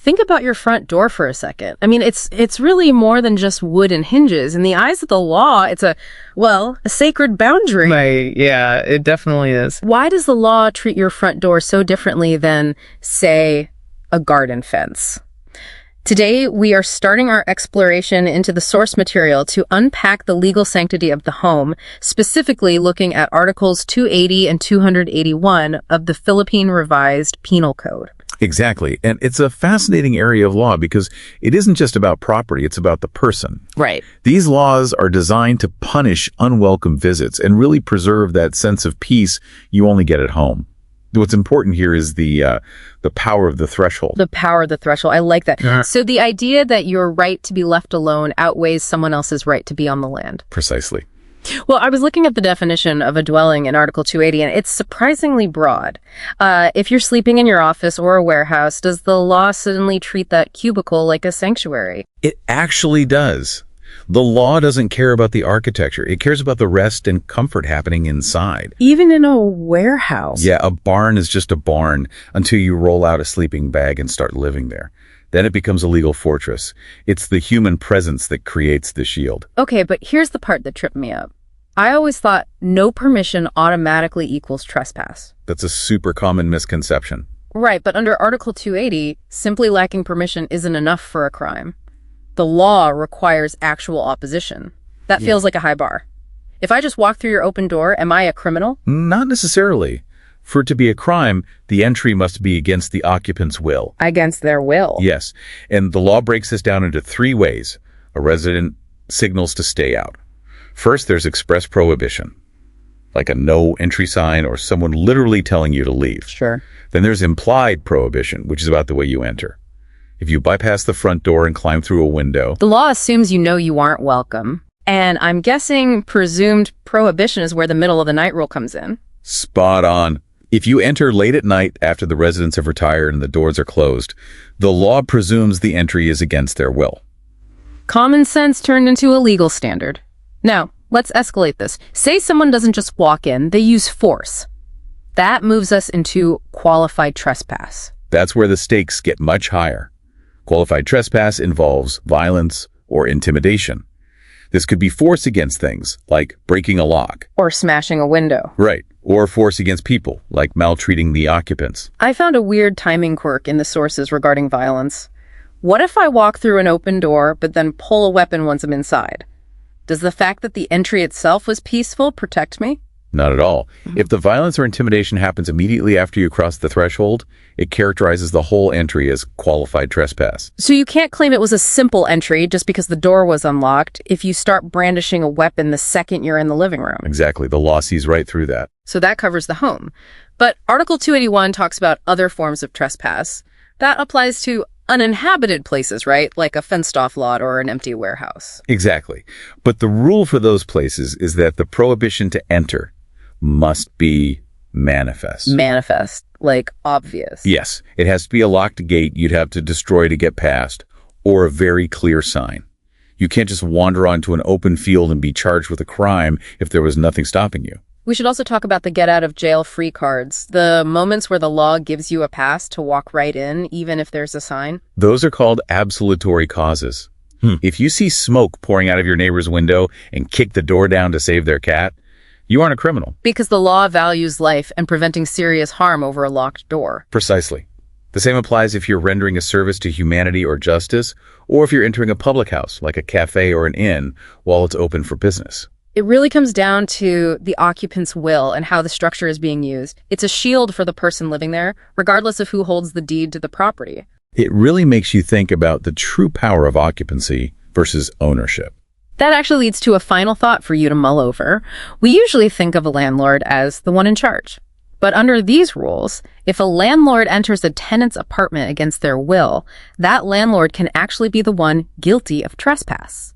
Think about your front door for a second. I mean, it's really more than just wood and hinges. In the eyes of the law, it's a sacred boundary. Right, yeah, it definitely is. Why does the law treat your front door so differently than, say, a garden fence? Today, we are starting our exploration into the source material to unpack the legal sanctity of the home, specifically looking at Articles 280 and 281 of the Philippine Revised Penal Code. Exactly. And it's a fascinating area of law because it isn't just about property, it's about the person. Right. These laws are designed to punish unwelcome visits and really preserve that sense of peace you only get at home. What's important here is the power of the threshold. The power of the threshold. I like that. Yeah. So the idea that your right to be left alone outweighs someone else's right to be on the land. Precisely. Well, I was looking at the definition of a dwelling in Article 280, and it's surprisingly broad. If you're sleeping in your office or a warehouse, does the law suddenly treat that cubicle like a sanctuary? It actually does. The law doesn't care about the architecture. It cares about the rest and comfort happening inside. Even in a warehouse? Yeah, a barn is just a barn until you roll out a sleeping bag and start living there. Then it becomes a legal fortress. It's the human presence that creates the shield. Okay, but here's the part that tripped me up. I always thought no permission automatically equals trespass. That's a super common misconception. Right, but under Article 280, simply lacking permission isn't enough for a crime. The law requires actual opposition. That feels like a high bar. If I just walk through your open door, am I a criminal? Not necessarily. For it to be a crime, the entry must be against the occupant's will. Against their will? Yes, and the law breaks this down into 3 ways a resident signals to stay out. First, there's express prohibition, like a no entry sign or someone literally telling you to leave. Sure. Then there's implied prohibition, which is about the way you enter. If you bypass the front door and climb through a window... The law assumes you know you aren't welcome. And I'm guessing presumed prohibition is where the middle of the night rule comes in. Spot on. If you enter late at night after the residents have retired and the doors are closed, the law presumes the entry is against their will. Common sense turned into a legal standard. Now, let's escalate this. Say someone doesn't just walk in, they use force. That moves us into qualified trespass. That's where the stakes get much higher. Qualified trespass involves violence or intimidation. This could be force against things, like breaking a lock. Or smashing a window. Right. Or force against people, like maltreating the occupants. I found a weird timing quirk in the sources regarding violence. What if I walk through an open door, but then pull a weapon once I'm inside? Does the fact that the entry itself was peaceful protect me? Not at all. If the violence or intimidation happens immediately after you cross the threshold, it characterizes the whole entry as qualified trespass. So you can't claim it was a simple entry just because the door was unlocked if you start brandishing a weapon the second you're in the living room. Exactly. The law sees right through that. So that covers the home. But Article 281 talks about other forms of trespass. That applies to uninhabited places, right? Like a fenced-off lot or an empty warehouse. Exactly. But the rule for those places is that the prohibition to enter must be manifest. Manifest, like obvious. Yes, it has to be a locked gate you'd have to destroy to get past, or a very clear sign. You can't just wander onto an open field and be charged with a crime if there was nothing stopping you. We should also talk about the get-out-of-jail-free cards, the moments where the law gives you a pass to walk right in, even if there's a sign. Those are called absolutory causes. If you see smoke pouring out of your neighbor's window and kick the door down to save their cat, you aren't a criminal. Because the law values life and preventing serious harm over a locked door. Precisely. The same applies if you're rendering a service to humanity or justice, or if you're entering a public house, like a cafe or an inn, while it's open for business. It really comes down to the occupant's will and how the structure is being used. It's a shield for the person living there, regardless of who holds the deed to the property. It really makes you think about the true power of occupancy versus ownership. That actually leads to a final thought for you to mull over. We usually think of a landlord as the one in charge. But under these rules, if a landlord enters a tenant's apartment against their will, that landlord can actually be the one guilty of trespass.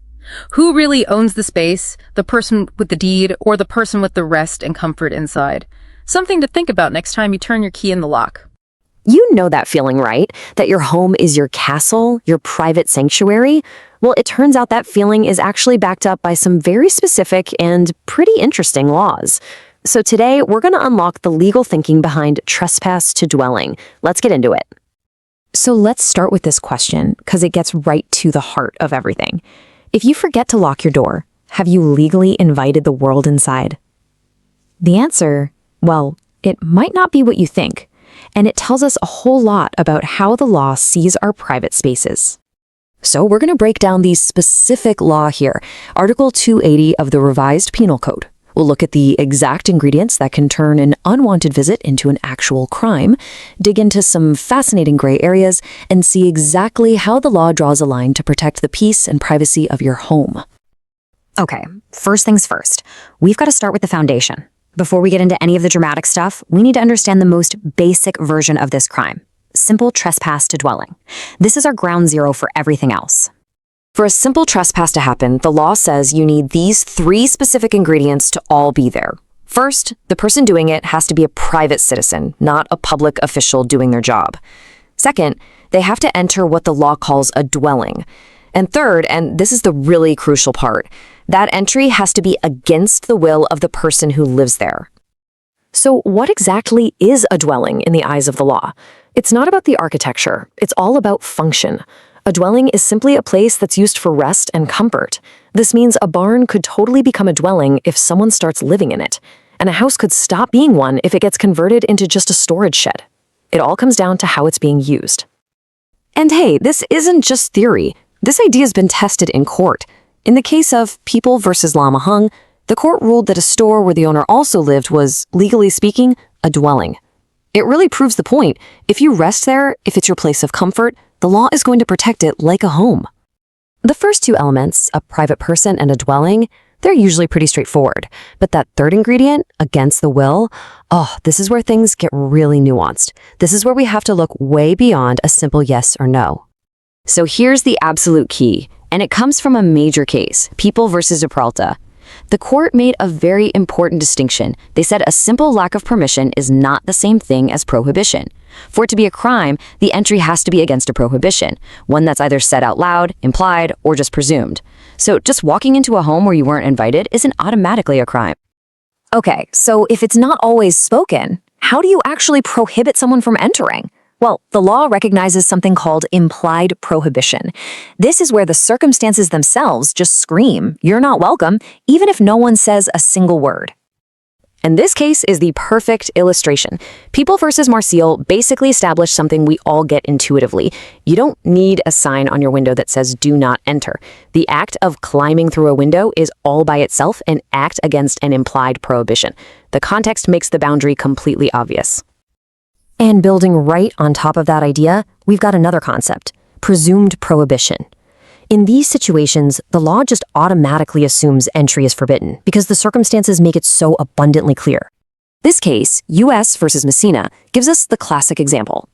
Who really owns the space, the person with the deed, or the person with the rest and comfort inside? Something to think about next time you turn your key in the lock. You know that feeling, right? That your home is your castle, your private sanctuary? Well, it turns out that feeling is actually backed up by some very specific and pretty interesting laws. So today, we're going to unlock the legal thinking behind trespass to dwelling. Let's get into it. So let's start with this question, because it gets right to the heart of everything. If you forget to lock your door, have you legally invited the world inside? The answer, well, it might not be what you think, and it tells us a whole lot about how the law sees our private spaces. So we're going to break down the specific law here, Article 280 of the Revised Penal Code. We'll look at the exact ingredients that can turn an unwanted visit into an actual crime, dig into some fascinating gray areas, and see exactly how the law draws a line to protect the peace and privacy of your home. Okay, first things first. We've got to start with the foundation. Before we get into any of the dramatic stuff, we need to understand the most basic version of this crime. Simple trespass to dwelling. This is our ground zero for everything else. For a simple trespass to happen, the law says you need these 3 specific ingredients to all be there. First, the person doing it has to be a private citizen, not a public official doing their job. Second, they have to enter what the law calls a dwelling. And third, and this is the really crucial part, that entry has to be against the will of the person who lives there. So what exactly is a dwelling in the eyes of the law? It's not about the architecture, it's all about function. A dwelling is simply a place that's used for rest and comfort. This means a barn could totally become a dwelling if someone starts living in it, and a house could stop being one if it gets converted into just a storage shed. It all comes down to how it's being used. And hey, this isn't just theory. This idea has been tested in court. In the case of People versus Lamahung, the court ruled that a store where the owner also lived was, legally speaking, a dwelling. It really proves the point. If you rest there, if it's your place of comfort, the law is going to protect it like a home. The first 2 elements, a private person and a dwelling, they're usually pretty straightforward. But that third ingredient, against the will, this is where things get really nuanced. This is where we have to look way beyond a simple yes or no. So here's the absolute key, and it comes from a major case, People versus Peralta. The court made a very important distinction. They said a simple lack of permission is not the same thing as prohibition. For it to be a crime, the entry has to be against a prohibition, one that's either said out loud, implied, or just presumed. So just walking into a home where you weren't invited isn't automatically a crime. Okay, so if it's not always spoken, how do you actually prohibit someone from entering? Well, the law recognizes something called implied prohibition. This is where the circumstances themselves just scream, "You're not welcome," even if no one says a single word. And this case is the perfect illustration. People versus Marcial basically established something we all get intuitively. You don't need a sign on your window that says "Do not enter." The act of climbing through a window is all by itself an act against an implied prohibition. The context makes the boundary completely obvious. And building right on top of that idea, we've got another concept, presumed prohibition. In these situations, the law just automatically assumes entry is forbidden because the circumstances make it so abundantly clear. This case, U.S. versus Messina, gives us the classic example.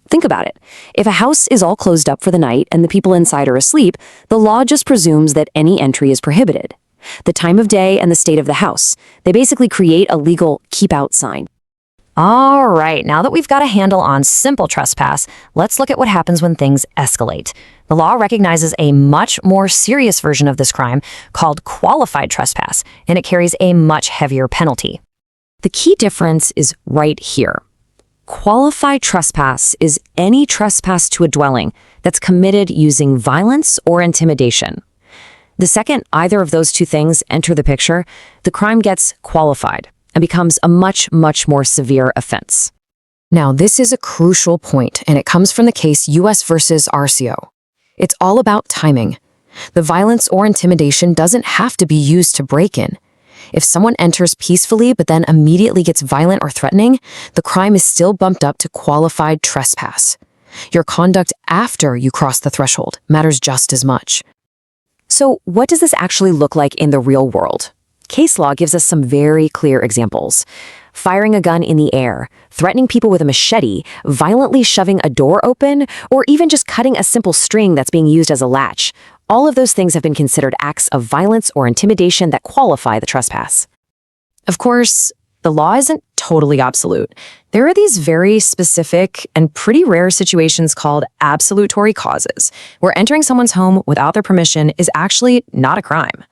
Think about it. If a house is all closed up for the night and the people inside are asleep, the law just presumes that any entry is prohibited. The time of day and the state of the house. They basically create a legal keep out sign. All right, now that we've got a handle on simple trespass, let's look at what happens when things escalate. The law recognizes a much more serious version of this crime called qualified trespass, and it carries a much heavier penalty. The key difference is right here. Qualified trespass is any trespass to a dwelling that's committed using violence or intimidation. The second either of those 2 things enter the picture, the crime gets qualified and becomes a much, much more severe offense. Now, this is a crucial point, and it comes from the case U.S. versus RCO. It's all about timing. The violence or intimidation doesn't have to be used to break in. If someone enters peacefully but then immediately gets violent or threatening, the crime is still bumped up to qualified trespass. Your conduct after you cross the threshold matters just as much. So, what does this actually look like in the real world? Case law gives us some very clear examples. Firing a gun in the air, threatening people with a machete, violently shoving a door open, or even just cutting a simple string that's being used as a latch. All of those things have been considered acts of violence or intimidation that qualify the trespass. Of course, the law isn't totally absolute. There are these very specific and pretty rare situations called absolutory causes, where entering someone's home without their permission is actually not a crime.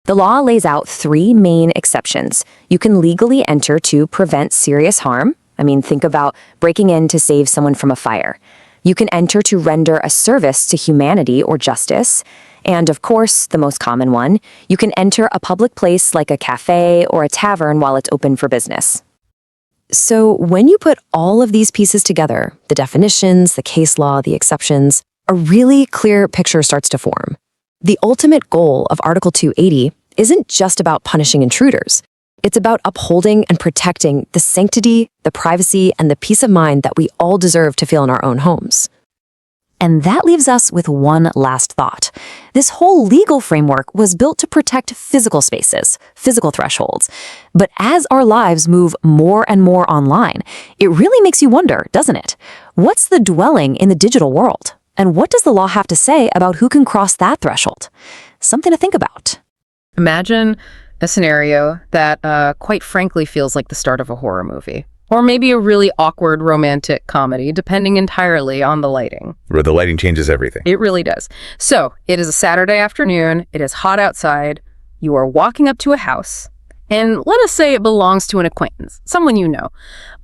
The law lays out 3 main exceptions. You can legally enter to prevent serious harm. Think about breaking in to save someone from a fire. You can enter to render a service to humanity or justice. And of course, the most common one, you can enter a public place like a cafe or a tavern while it's open for business. So when you put all of these pieces together, the definitions, the case law, the exceptions, a really clear picture starts to form. The ultimate goal of Article 280 isn't just about punishing intruders. It's about upholding and protecting the sanctity, the privacy, and the peace of mind that we all deserve to feel in our own homes. And that leaves us with one last thought. This whole legal framework was built to protect physical spaces, physical thresholds. But as our lives move more and more online, it really makes you wonder, doesn't it? What's the dwelling in the digital world? And what does the law have to say about who can cross that threshold? Something to think about. Imagine a scenario that, quite frankly, feels like the start of a horror movie. Or maybe a really awkward romantic comedy, depending entirely on the lighting. Where the lighting changes everything. It really does. So, it is a Saturday afternoon, it is hot outside, you are walking up to a house, and let us say it belongs to an acquaintance, someone you know.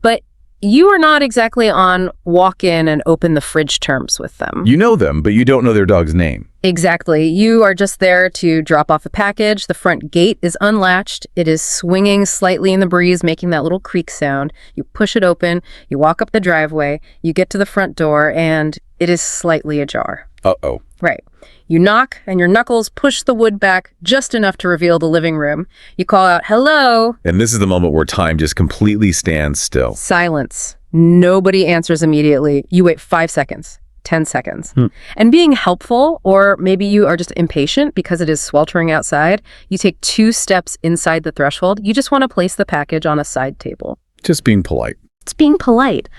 But you are not exactly on walk in and open the fridge terms with them. You know them, but you don't know their dog's name. Exactly. You are just there to drop off a package. The front gate is unlatched. It is swinging slightly in the breeze, making that little creak sound. You push it open. You walk up the driveway. You get to the front door, and it is slightly ajar. Uh-oh. Right. You knock, and your knuckles push the wood back just enough to reveal the living room. You call out, "Hello!" And this is the moment where time just completely stands still. Silence. Nobody answers immediately. You wait 5 seconds. 10 seconds. And being helpful, or maybe you are just impatient because it is sweltering outside, you take 2 steps inside the threshold. You just want to place the package on a side table. Just being polite. It's being polite.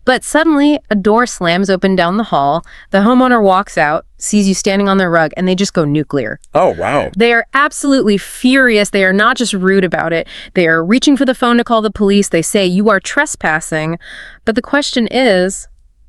But suddenly, a door slams open down the hall. The homeowner walks out, sees you standing on their rug, and they just go nuclear. Oh, wow. They are absolutely furious. They are not just rude about it. They are reaching for the phone to call the police. They say, "You are trespassing." But the question is,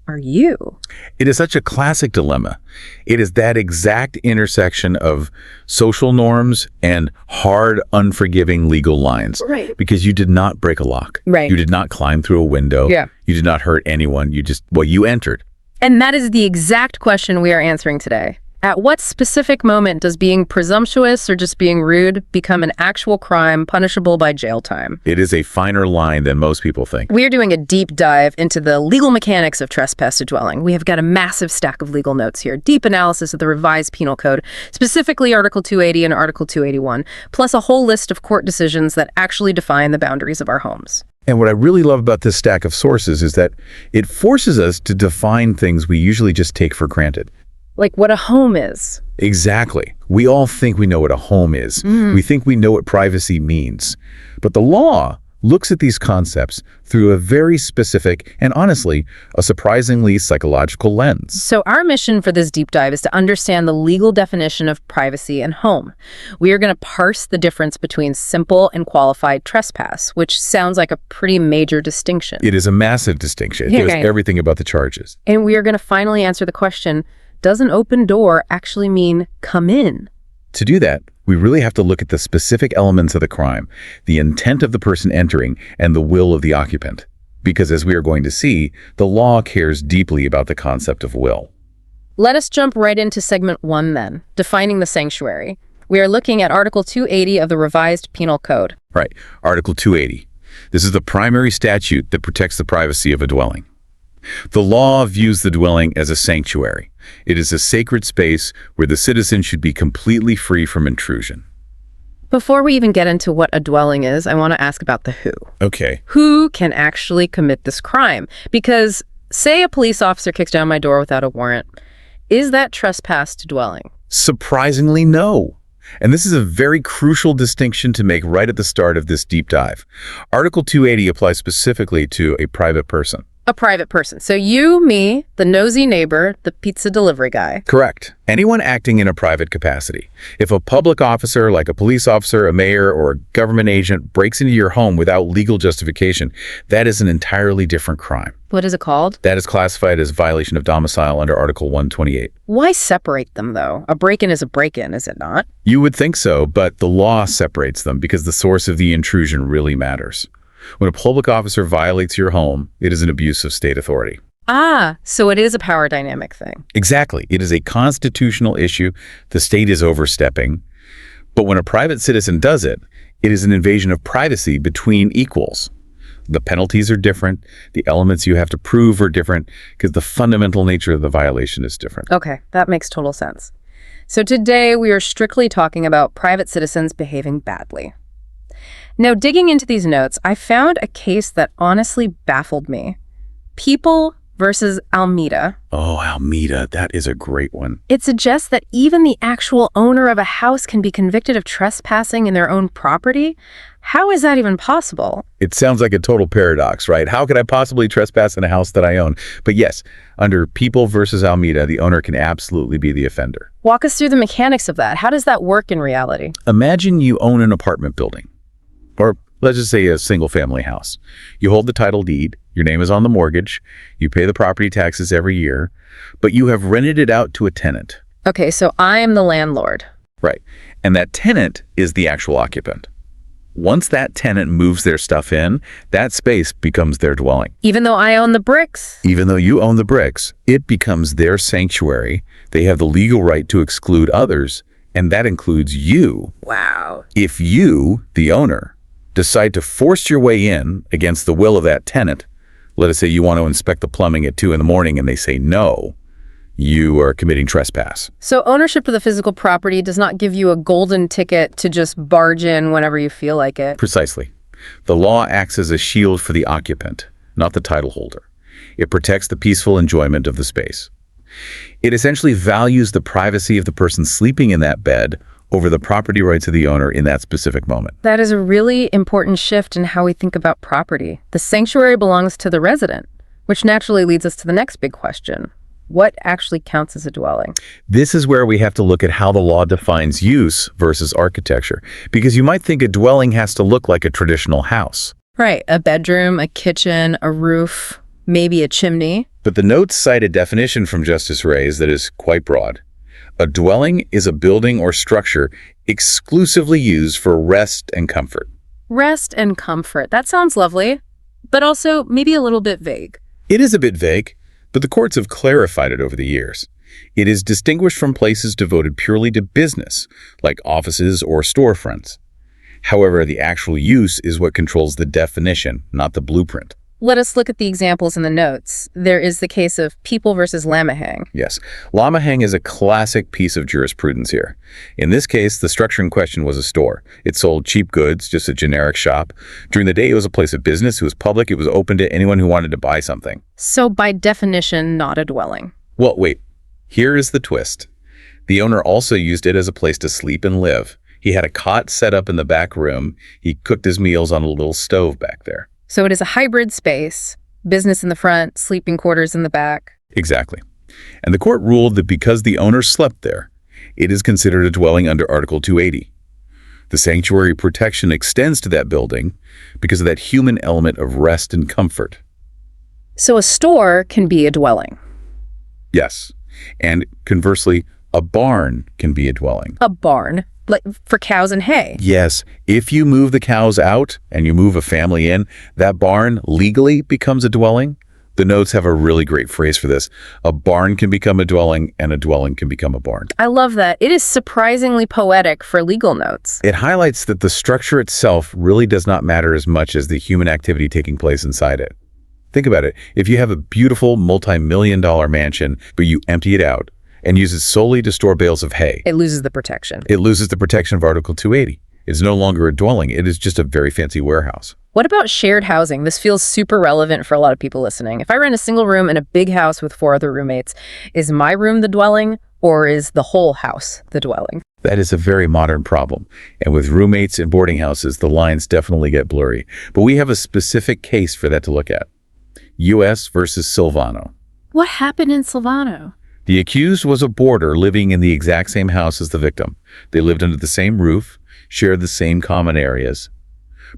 are you? It is such a classic dilemma. It is that exact intersection of social norms and hard, unforgiving legal lines. Right. Because you did not break a lock. Right. You did not climb through a window. Yeah. You did not hurt anyone. You entered. And that is the exact question we are answering today. At what specific moment does being presumptuous or just being rude become an actual crime punishable by jail time? It is a finer line than most people think. We are doing a deep dive into the legal mechanics of trespass to dwelling. We have got a massive stack of legal notes here, deep analysis of the revised penal code, specifically Article 280 and Article 281, plus a whole list of court decisions that actually define the boundaries of our homes. And what I really love about this stack of sources is that it forces us to define things we usually just take for granted. Like what a home is. Exactly. We all think we know what a home is. We think we know what privacy means. But the law looks at these concepts through a very specific and, honestly, a surprisingly psychological lens. So our mission for this deep dive is to understand the legal definition of privacy and home. We are going to parse the difference between simple and qualified trespass, which sounds like a pretty major distinction. It is a massive distinction. It gives everything about the charges. And we are going to finally answer the question, does an open door actually mean come in? To do that, we really have to look at the specific elements of the crime, the intent of the person entering, and the will of the occupant. Because as we are going to see, the law cares deeply about the concept of will. Let us jump right into segment 1 then, defining the sanctuary. We are looking at Article 280 of the revised penal code. Right, Article 280. This is the primary statute that protects the privacy of a dwelling. The law views the dwelling as a sanctuary. It is a sacred space where the citizen should be completely free from intrusion. Before we even get into what a dwelling is, I want to ask about the who. Okay. Who can actually commit this crime? Because say a police officer kicks down my door without a warrant. Is that trespass to dwelling? Surprisingly, no. And this is a very crucial distinction to make right at the start of this deep dive. Article 280 applies specifically to a private person. A private person. So you, me, the nosy neighbor, the pizza delivery guy. Correct. Anyone acting in a private capacity. If a public officer, like a police officer, a mayor, or a government agent, breaks into your home without legal justification, that is an entirely different crime. What is it called? That is classified as violation of domicile under Article 128. Why separate them, though? A break-in is a break-in, is it not? You would think so, but the law separates them because the source of the intrusion really matters. When a public officer violates your home, it is an abuse of state authority. Ah, so it is a power dynamic thing. Exactly. It is a constitutional issue. The state is overstepping. But when a private citizen does it, it is an invasion of privacy between equals. The penalties are different. The elements you have to prove are different because the fundamental nature of the violation is different. Okay, that makes total sense. So today we are strictly talking about private citizens behaving badly. Now, digging into these notes, I found a case that honestly baffled me. People versus Almeida. Oh, Almeida, that is a great one. It suggests that even the actual owner of a house can be convicted of trespassing in their own property. How is that even possible? It sounds like a total paradox, right? How could I possibly trespass in a house that I own? But yes, under People versus Almeida, the owner can absolutely be the offender. Walk us through the mechanics of that. How does that work in reality? Imagine you own an apartment building, or let's just say a single-family house. You hold the title deed, your name is on the mortgage, you pay the property taxes every year, but you have rented it out to a tenant. Okay, so I am the landlord. Right. And that tenant is the actual occupant. Once that tenant moves their stuff in, that space becomes their dwelling. Even though I own the bricks? Even though you own the bricks, it becomes their sanctuary. They have the legal right to exclude others, and that includes you. Wow. If you, the owner, decide to force your way in against the will of that tenant, let us say you want to inspect the plumbing at 2 a.m. and they say no, you are committing trespass. So ownership of the physical property does not give you a golden ticket to just barge in whenever you feel like it. Precisely. The law acts as a shield for the occupant, not the title holder. It protects the peaceful enjoyment of the space. It essentially values the privacy of the person sleeping in that bed over the property rights of the owner in that specific moment. That is a really important shift in how we think about property. The sanctuary belongs to the resident, which naturally leads us to the next big question. What actually counts as a dwelling? This is where we have to look at how the law defines use versus architecture, because you might think a dwelling has to look like a traditional house. Right, a bedroom, a kitchen, a roof, maybe a chimney. But the notes cite a definition from Justice Reyes that is quite broad. A dwelling is a building or structure exclusively used for rest and comfort. Rest and comfort. That sounds lovely, but also maybe a little bit vague. It is a bit vague, but the courts have clarified it over the years. It is distinguished from places devoted purely to business, like offices or storefronts. However, the actual use is what controls the definition, not the blueprint. Let us look at the examples in the notes. There is the case of People versus Lamahang. Yes, Lamahang is a classic piece of jurisprudence here. In this case, the structure in question was a store. It sold cheap goods, just a generic shop. During the day, it was a place of business. It was public. It was open to anyone who wanted to buy something. So by definition, not a dwelling. Well, wait. Here is the twist. The owner also used it as a place to sleep and live. He had a cot set up in the back room. He cooked his meals on a little stove back there. So it is a hybrid space, business in the front, sleeping quarters in the back. Exactly. And the court ruled that because the owner slept there, it is considered a dwelling under Article 280. The sanctuary protection extends to that building because of that human element of rest and comfort. So a store can be a dwelling. Yes. And conversely, a barn can be a dwelling. A barn, like for cows and hay. Yes. If you move the cows out and you move a family in, that barn legally becomes a dwelling. The notes have a really great phrase for this. A barn can become a dwelling and a dwelling can become a barn. I love that. It is surprisingly poetic for legal notes. It highlights that the structure itself really does not matter as much as the human activity taking place inside it. Think about it. If you have a beautiful multi-million-dollar mansion, but you empty it out and use it solely to store bales of hay, It loses the protection. it loses the protection of Article 280. It's no longer a dwelling. It is just a very fancy warehouse. What about shared housing? This feels super relevant for a lot of people listening. If I rent a single room in a big house with 4 other roommates, is my room the dwelling or is the whole house the dwelling? That is a very modern problem. And with roommates and boarding houses, the lines definitely get blurry. But we have a specific case for that to look at. U.S. versus Silvano. What happened in Silvano? The accused was a boarder living in the exact same house as the victim. They lived under the same roof, shared the same common areas.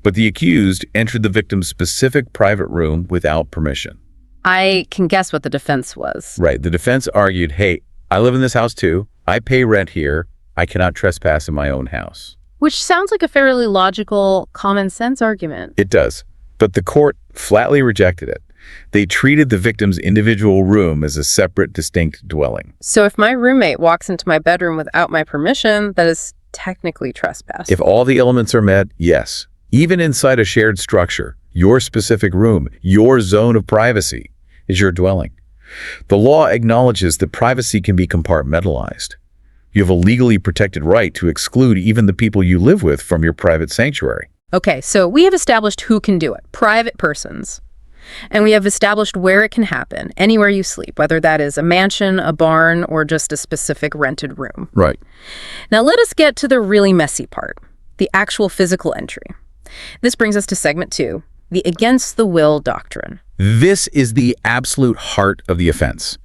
But the accused entered the victim's specific private room without permission. I can guess what the defense was. Right. The defense argued, hey, I live in this house too. I pay rent here. I cannot trespass in my own house. Which sounds like a fairly logical, common sense argument. It does. But the court flatly rejected it. They treated the victim's individual room as a separate, distinct dwelling. So if my roommate walks into my bedroom without my permission, that is technically trespass. If all the elements are met, yes. Even inside a shared structure, your specific room, your zone of privacy, is your dwelling. The law acknowledges that privacy can be compartmentalized. You have a legally protected right to exclude even the people you live with from your private sanctuary. Okay, so we have established who can do it, private persons. And we have established where it can happen, anywhere you sleep, whether that is a mansion, a barn, or just a specific rented room. Right. Now let us get to the really messy part, the actual physical entry. This brings us to segment 2, the against the will doctrine. This is the absolute heart of the offense.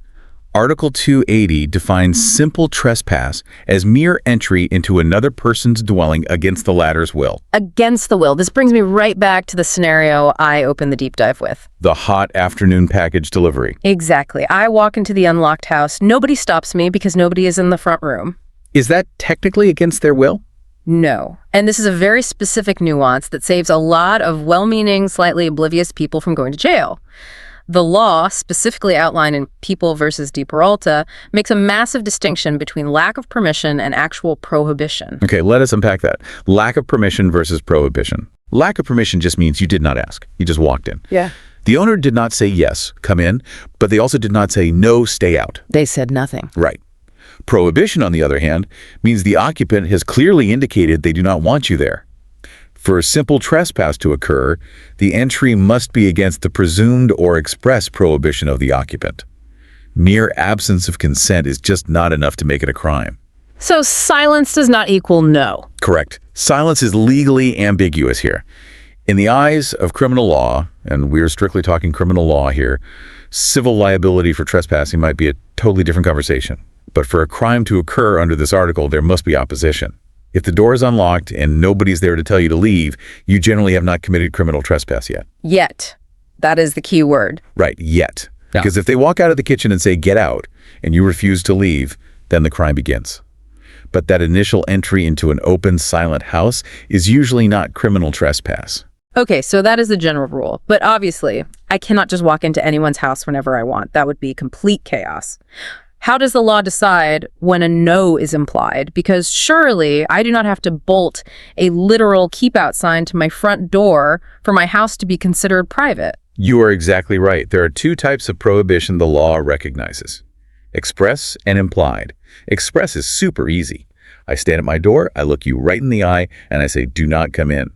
Article 280 defines simple trespass as mere entry into another person's dwelling against the latter's will. Against the will. This brings me right back to the scenario I opened the deep dive with. The hot afternoon package delivery. Exactly. I walk into the unlocked house. Nobody stops me because nobody is in the front room. Is that technically against their will? No. And this is a very specific nuance that saves a lot of well-meaning, slightly oblivious people from going to jail. The law, specifically outlined in People versus De Peralta, makes a massive distinction between lack of permission and actual prohibition. Okay, let us unpack that. Lack of permission versus prohibition. Lack of permission just means you did not ask. You just walked in. Yeah. The owner did not say yes, come in, but they also did not say no, stay out. They said nothing. Right. Prohibition, on the other hand, means the occupant has clearly indicated they do not want you there. For a simple trespass to occur, the entry must be against the presumed or express prohibition of the occupant. Mere absence of consent is just not enough to make it a crime. So silence does not equal no. Correct. Silence is legally ambiguous here. In the eyes of criminal law, and we're strictly talking criminal law here, civil liability for trespassing might be a totally different conversation. But for a crime to occur under this article, there must be opposition. If the door is unlocked and nobody's there to tell you to leave, you generally have not committed criminal trespass yet. Yet. That is the key word. Right, yet. Yeah. Because if they walk out of the kitchen and say, get out, and you refuse to leave, then the crime begins. But that initial entry into an open, silent house is usually not criminal trespass. Okay, so that is the general rule. But obviously, I cannot just walk into anyone's house whenever I want. That would be complete chaos. How does the law decide when a no is implied? Because surely I do not have to bolt a literal keep out sign to my front door for my house to be considered private. You are exactly right. There are two types of prohibition the law recognizes: express and implied. Express is super easy. I stand at my door, I look you right in the eye, and I say, do not come in.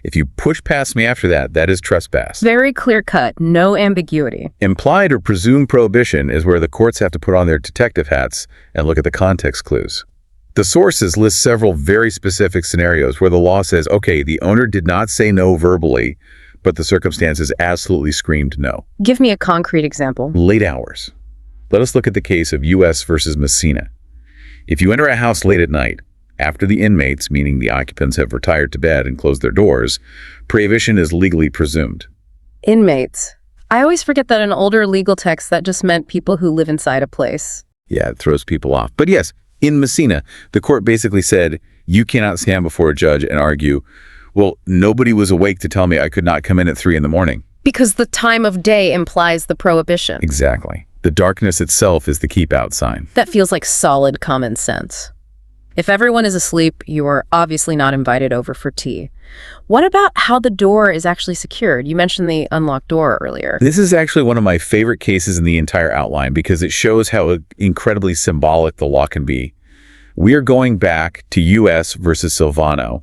If you push past me after that, that is trespass. Very clear cut, no ambiguity. Implied or presumed prohibition is where the courts have to put on their detective hats and look at the context clues. The sources list several very specific scenarios where the law says, okay, the owner did not say no verbally, but the circumstances absolutely screamed no. Give me a concrete example. Late hours. Let us look at the case of U.S. versus Messina. If you enter a house late at night, after the inmates, meaning the occupants, have retired to bed and closed their doors, prohibition is legally presumed. Inmates. I always forget that in older legal texts that just meant people who live inside a place. Yeah, it throws people off. But yes, in Messina, the court basically said, you cannot stand before a judge and argue, well, nobody was awake to tell me I could not come in at 3 a.m. Because the time of day implies the prohibition. Exactly. The darkness itself is the keep out sign. That feels like solid common sense. If everyone is asleep, you are obviously not invited over for tea. What about how the door is actually secured? You mentioned the unlocked door earlier. This is actually one of my favorite cases in the entire outline because it shows how incredibly symbolic the law can be. We are going back to U.S. versus Silvano.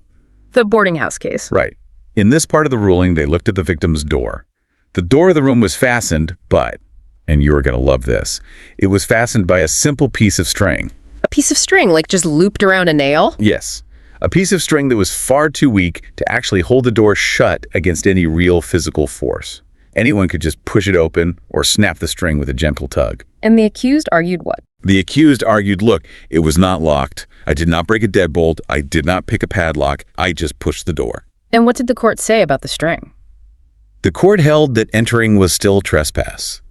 The boarding house case. Right. In this part of the ruling, they looked at the victim's door. The door of the room was fastened, but, and you are going to love this, it was fastened by a simple piece of string. A piece of string, like just looped around a nail? Yes. A piece of string that was far too weak to actually hold the door shut against any real physical force. Anyone could just push it open or snap the string with a gentle tug. And the accused argued what? The accused argued, look, it was not locked. I did not break a deadbolt. I did not pick a padlock. I just pushed the door. And what did the court say about the string? The court held that entering was still trespass.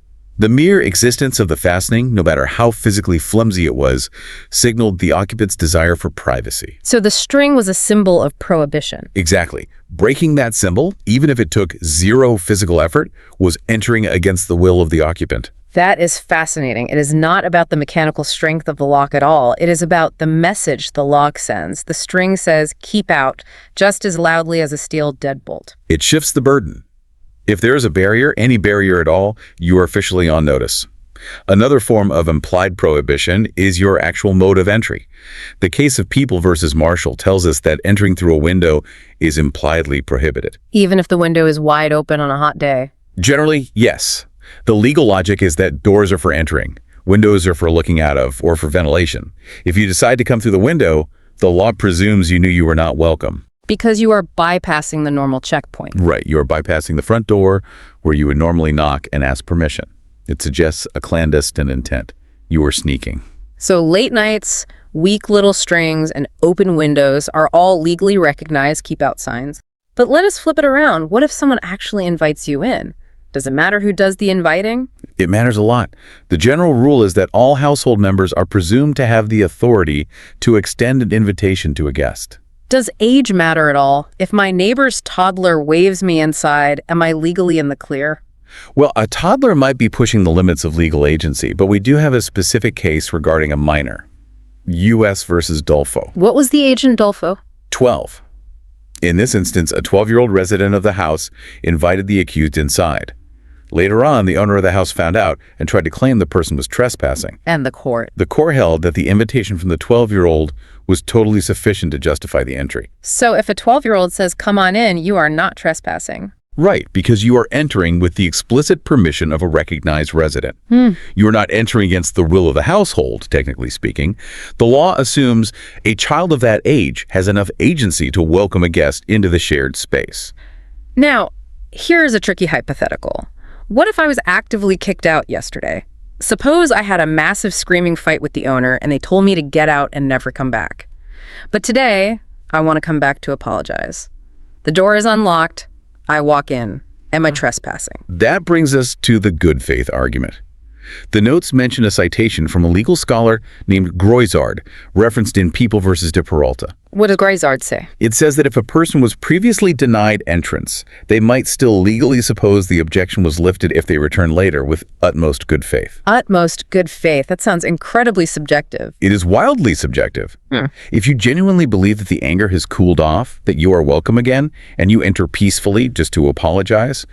The mere existence of the fastening, no matter how physically flimsy it was, signaled the occupant's desire for privacy. So the string was a symbol of prohibition. Exactly. Breaking that symbol, even if it took zero physical effort, was entering against the will of the occupant. That is fascinating. It is not about the mechanical strength of the lock at all. It is about the message the lock sends. The string says, keep out, just as loudly as a steel deadbolt. It shifts the burden. If there is a barrier, any barrier at all, you are officially on notice. Another form of implied prohibition is your actual mode of entry. The case of People versus Marshall tells us that entering through a window is impliedly prohibited. Even if the window is wide open on a hot day. Generally, yes. The legal logic is that doors are for entering, windows are for looking out of, or for ventilation. If you decide to come through the window, the law presumes you knew you were not welcome. Because you are bypassing the normal checkpoint. Right, you are bypassing the front door where you would normally knock and ask permission. It suggests a clandestine intent. You are sneaking. So late nights, weak little strings, and open windows are all legally recognized keep-out signs. But let us flip it around. What if someone actually invites you in? Does it matter who does the inviting? It matters a lot. The general rule is that all household members are presumed to have the authority to extend an invitation to a guest. Does age matter at all? If my neighbor's toddler waves me inside, am I legally in the clear? Well, a toddler might be pushing the limits of legal agency, but we do have a specific case regarding a minor. U.S. versus Dolfo. What was the age in Dolfo? 12. In this instance, a 12-year-old resident of the house invited the accused inside. Later on, the owner of the house found out and tried to claim the person was trespassing. And the court. The court held that the invitation from the 12-year-old was totally sufficient to justify the entry. So if a 12-year-old says, come on in, you are not trespassing. Right, because you are entering with the explicit permission of a recognized resident. You are not entering against the will of the household, technically speaking. The law assumes a child of that age has enough agency to welcome a guest into the shared space. Now, here's a tricky hypothetical. What if I was actively kicked out yesterday? Suppose I had a massive screaming fight with the owner and they told me to get out and never come back. But today, I want to come back to apologize. The door is unlocked. I walk in. Am I trespassing? That brings us to the good faith argument. The notes mention a citation from a legal scholar named Groizard, referenced in People versus de Peralta. What does Groizard say? It says that if a person was previously denied entrance, they might still legally suppose the objection was lifted if they return later with utmost good faith. Utmost good faith. That sounds incredibly subjective. It is wildly subjective. If you genuinely believe that the anger has cooled off, that you are welcome again, and you enter peacefully just to apologize,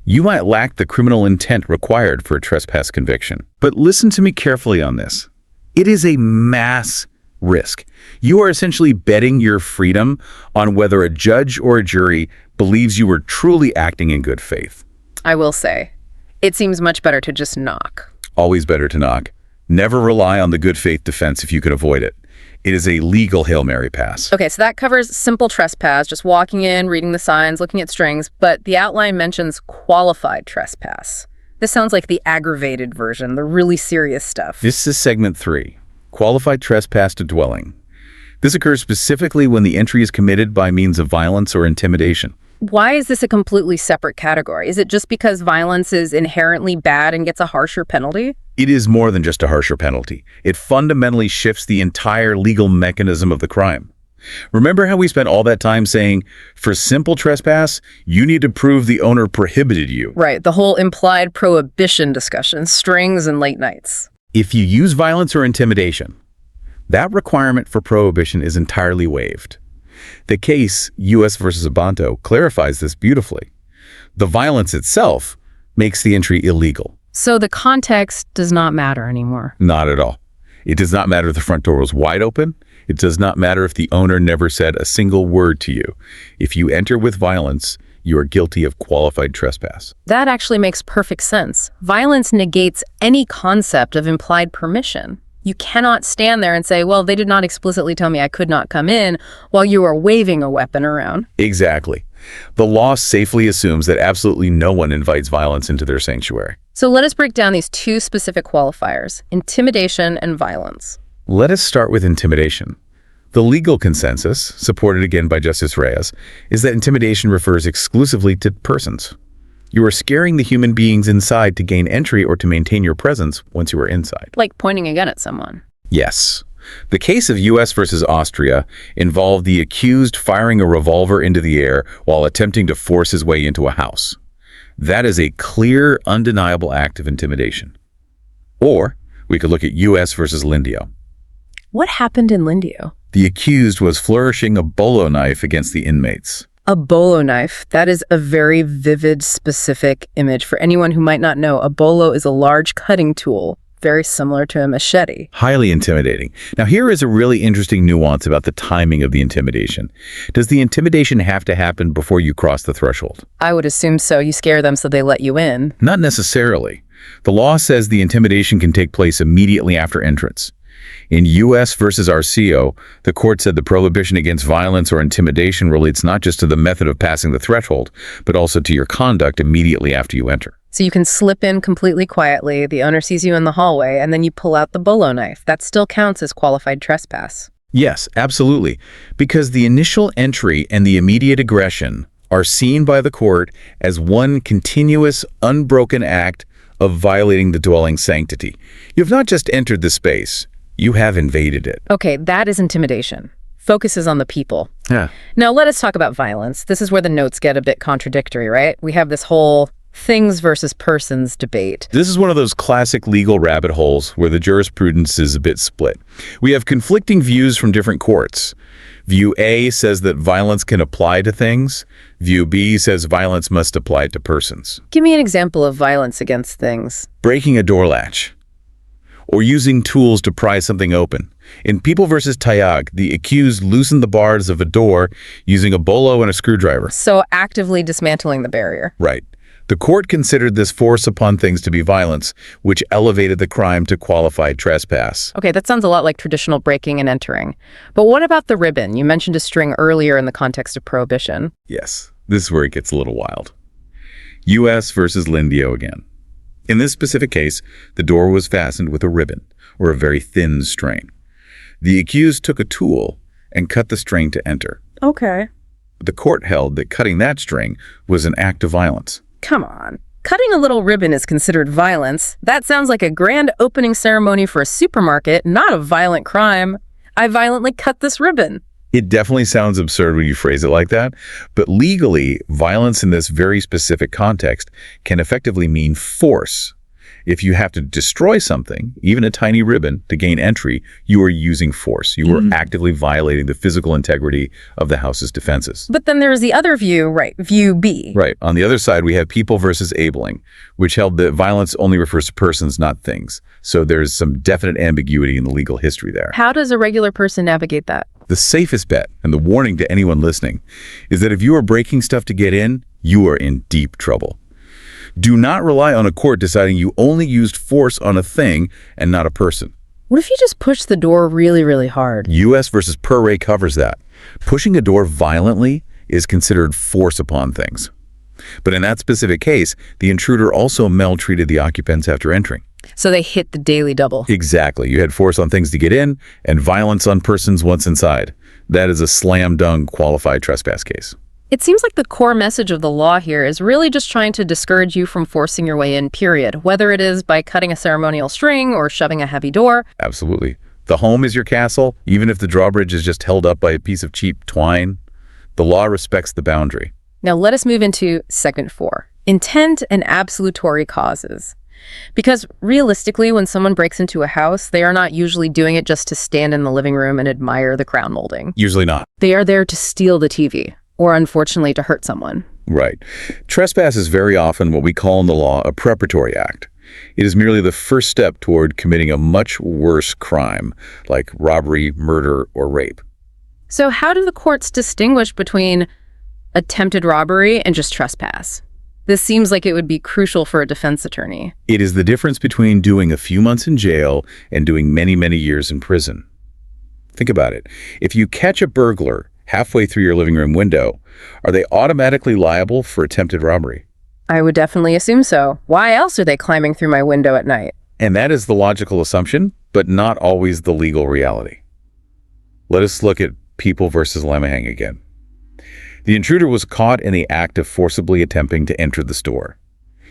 you might lack the criminal intent required for a trespass conviction. But listen to me carefully on this. It is a mass risk. You are essentially betting your freedom on whether a judge or a jury believes you were truly acting in good faith. I will say, it seems much better to just knock. Always better to knock. Never rely on the good faith defense if you can avoid it. It is a legal Hail Mary pass. Okay, so that covers simple trespass, just walking in, reading the signs, looking at strings, but the outline mentions qualified trespass. This sounds like the aggravated version, the really serious stuff. This is segment 3, qualified trespass to dwelling. This occurs specifically when the entry is committed by means of violence or intimidation. Why is this a completely separate category? Is it just because violence is inherently bad and gets a harsher penalty? It is more than just a harsher penalty. It fundamentally shifts the entire legal mechanism of the crime. Remember how we spent all that time saying, for simple trespass, you need to prove the owner prohibited you. Right, the whole implied prohibition discussion, strings and late nights. If you use violence or intimidation, that requirement for prohibition is entirely waived. The case, U.S. versus Abanto, clarifies this beautifully. The violence itself makes the entry illegal. So the context does not matter anymore. Not at all. It does not matter if the front door was wide open. It does not matter if the owner never said a single word to you. If you enter with violence, you are guilty of qualified trespass. That actually makes perfect sense. Violence negates any concept of implied permission. You cannot stand there and say, well, they did not explicitly tell me I could not come in while you are waving a weapon around. Exactly. The law safely assumes that absolutely no one invites violence into their sanctuary. So let us break down these two specific qualifiers, intimidation and violence. Let us start with intimidation. The legal consensus, supported again by Justice Reyes, is that intimidation refers exclusively to persons. You are scaring the human beings inside to gain entry or to maintain your presence once you are inside. Like pointing a gun at someone. Yes. The case of U.S. versus Austria involved the accused firing a revolver into the air while attempting to force his way into a house. That is a clear, undeniable act of intimidation. Or we could look at U.S. versus Lindio. What happened in Lindio? The accused was flourishing a bolo knife against the inmates. A bolo knife. That is a very vivid, specific image. For anyone who might not know, a bolo is a large cutting tool, very similar to a machete. Highly intimidating. Now, here is a really interesting nuance about the timing of the intimidation. Does the intimidation have to happen before you cross the threshold? I would assume so. You scare them so they let you in. Not necessarily. The law says the intimidation can take place immediately after entrance. In U.S. versus Arceo, the court said the prohibition against violence or intimidation relates not just to the method of passing the threshold, but also to your conduct immediately after you enter. So you can slip in completely quietly, the owner sees you in the hallway, and then you pull out the bolo knife. That still counts as qualified trespass. Yes, absolutely. Because the initial entry and the immediate aggression are seen by the court as one continuous, unbroken act of violating the dwelling's sanctity. You have not just entered the space, you have invaded it. Okay, that is intimidation. Focuses on the people. Yeah. Now let us talk about violence. This is where the notes get a bit contradictory, right? We have this whole things versus persons debate. This is one of those classic legal rabbit holes where the jurisprudence is a bit split. We have conflicting views from different courts. View A says that violence can apply to things. View B says violence must apply to persons. Give me an example of violence against things. Breaking a door latch, or using tools to pry something open. In People versus Tayag, the accused loosened the bars of a door using a bolo and a screwdriver. So actively dismantling the barrier. Right. The court considered this force upon things to be violence, which elevated the crime to qualified trespass. Okay, that sounds a lot like traditional breaking and entering. But what about the ribbon? You mentioned a string earlier in the context of prohibition. Yes, this is where it gets a little wild. U.S. versus Lindio again. In this specific case, the door was fastened with a ribbon, or a very thin string. The accused took a tool and cut the string to enter. Okay. The court held that cutting that string was an act of violence. Come on. Cutting a little ribbon is considered violence. That sounds like a grand opening ceremony for a supermarket, not a violent crime. I violently cut this ribbon. It definitely sounds absurd when you phrase it like that, but legally, violence in this very specific context can effectively mean force. If you have to destroy something, even a tiny ribbon, to gain entry, you are using force. You are actively violating the physical integrity of the house's defenses. But then there's the other view, right? View B. Right. On the other side, we have People versus Abeling, which held that violence only refers to persons, not things. So there's some definite ambiguity in the legal history there. How does a regular person navigate that? The safest bet, and the warning to anyone listening, is that if you are breaking stuff to get in, you are in deep trouble. Do not rely on a court deciding you only used force on a thing and not a person. What if you just push the door really, really hard? U.S. versus Per Re covers that. Pushing a door violently is considered force upon things. But in that specific case, the intruder also maltreated the occupants after entering. So they hit the daily double. Exactly. You had force on things to get in and violence on persons once inside. That is a slam dunk qualified trespass case. It seems like the core message of the law here is really just trying to discourage you from forcing your way in, period. Whether it is by cutting a ceremonial string or shoving a heavy door. Absolutely. The home is your castle, even if the drawbridge is just held up by a piece of cheap twine. The law respects the boundary. Now let us move into segment 4, intent and absolutory causes. Because realistically, when someone breaks into a house, they are not usually doing it just to stand in the living room and admire the crown molding. Usually not. They are there to steal the TV. Or unfortunately to hurt someone. Right. Trespass is very often what we call in the law a preparatory act. It is merely the first step toward committing a much worse crime, like robbery, murder, or rape. So how do the courts distinguish between attempted robbery and just trespass? This seems like it would be crucial for a defense attorney. It is the difference between doing a few months in jail and doing many, many years in prison. Think about it. If you catch a burglar halfway through your living room window, are they automatically liable for attempted robbery? I would definitely assume so. Why else are they climbing through my window at night? And that is the logical assumption, but not always the legal reality. Let us look at People versus Lemahang again. The intruder was caught in the act of forcibly attempting to enter the store.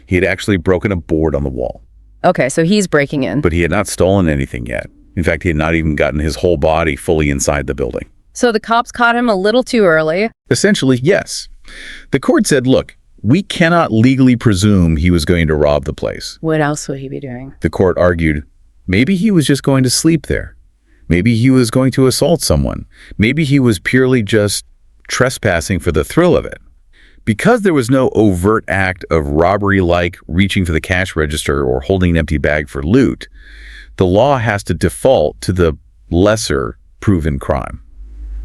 He had actually broken a board on the wall. Okay, so he's breaking in. But he had not stolen anything yet. In fact, he had not even gotten his whole body fully inside the building. So the cops caught him a little too early. Essentially, yes. The court said, look, we cannot legally presume he was going to rob the place. What else would he be doing? The court argued, maybe he was just going to sleep there. Maybe he was going to assault someone. Maybe he was purely just trespassing for the thrill of it. Because there was no overt act of robbery like reaching for the cash register or holding an empty bag for loot, the law has to default to the lesser proven crime.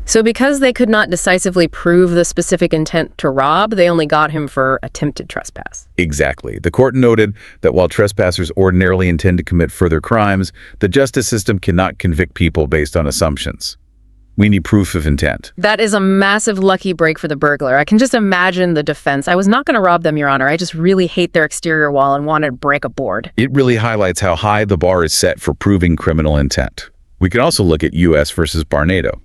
So because they could not decisively prove the specific intent to rob, they only got him for attempted trespass. Exactly. The court noted that while trespassers ordinarily intend to commit further crimes, the justice system cannot convict people based on assumptions. We need proof of intent. That is a massive lucky break for the burglar. I can just imagine the defense. I was not going to rob them, Your Honor. I just really hate their exterior wall and wanted to break a board. It really highlights how high the bar is set for proving criminal intent. We can also look at U.S. versus Barnado.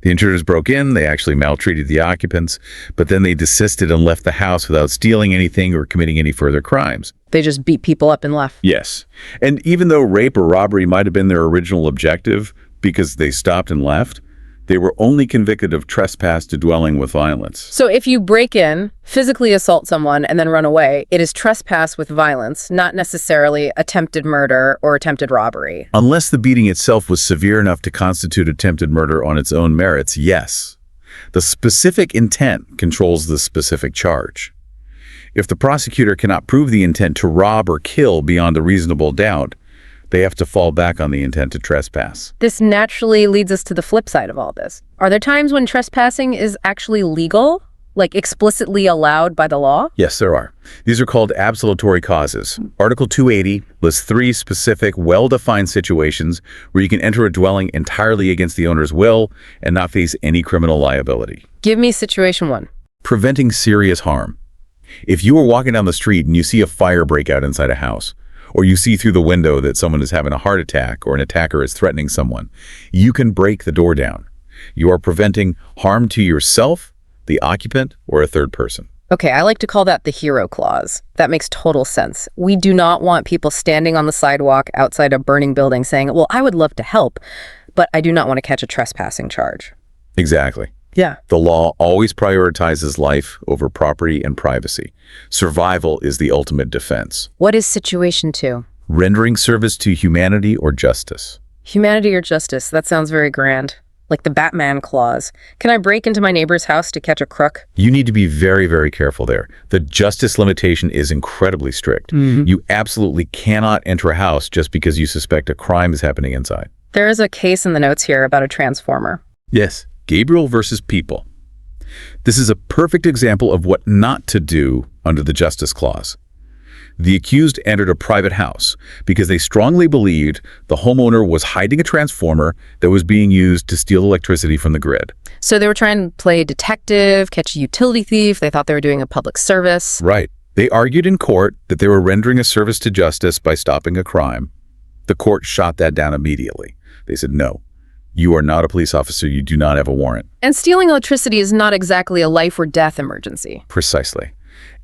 The intruders broke in, they actually maltreated the occupants, but then they desisted and left the house without stealing anything or committing any further crimes. They just beat people up and left. Yes. And even though rape or robbery might have been their original objective, because they stopped and left, they were only convicted of trespass to dwelling with violence. So if you break in, physically assault someone, and then run away, it is trespass with violence, not necessarily attempted murder or attempted robbery. Unless the beating itself was severe enough to constitute attempted murder on its own merits, yes. The specific intent controls the specific charge. If the prosecutor cannot prove the intent to rob or kill beyond a reasonable doubt, they have to fall back on the intent to trespass. This naturally leads us to the flip side of all this. Are there times when trespassing is actually legal, like explicitly allowed by the law? Yes, there are. These are called absolutory causes. Article 280 lists 3 specific, well-defined situations where you can enter a dwelling entirely against the owner's will and not face any criminal liability. Give me situation 1. Preventing serious harm. If you are walking down the street and you see a fire break out inside a house, or you see through the window that someone is having a heart attack or an attacker is threatening someone, you can break the door down. You are preventing harm to yourself, the occupant, or a third person. Okay, I like to call that the hero clause. That makes total sense. We do not want people standing on the sidewalk outside a burning building saying, well, I would love to help, but I do not want to catch a trespassing charge. Exactly. Yeah. The law always prioritizes life over property and privacy. Survival is the ultimate defense. What is situation 2? Rendering service to humanity or justice. Humanity or justice, that sounds very grand. Like the Batman clause. Can I break into my neighbor's house to catch a crook? You need to be very, very careful there. The justice limitation is incredibly strict. You absolutely cannot enter a house just because you suspect a crime is happening inside. There is a case in the notes here about a transformer. Yes. Gabriel versus People. This is a perfect example of what not to do under the Justice Clause. The accused entered a private house because they strongly believed the homeowner was hiding a transformer that was being used to steal electricity from the grid. So they were trying to play detective, catch a utility thief. They thought they were doing a public service. Right. They argued in court that they were rendering a service to justice by stopping a crime. The court shot that down immediately. They said, no. You are not a police officer. You do not have a warrant. And stealing electricity is not exactly a life or death emergency. Precisely.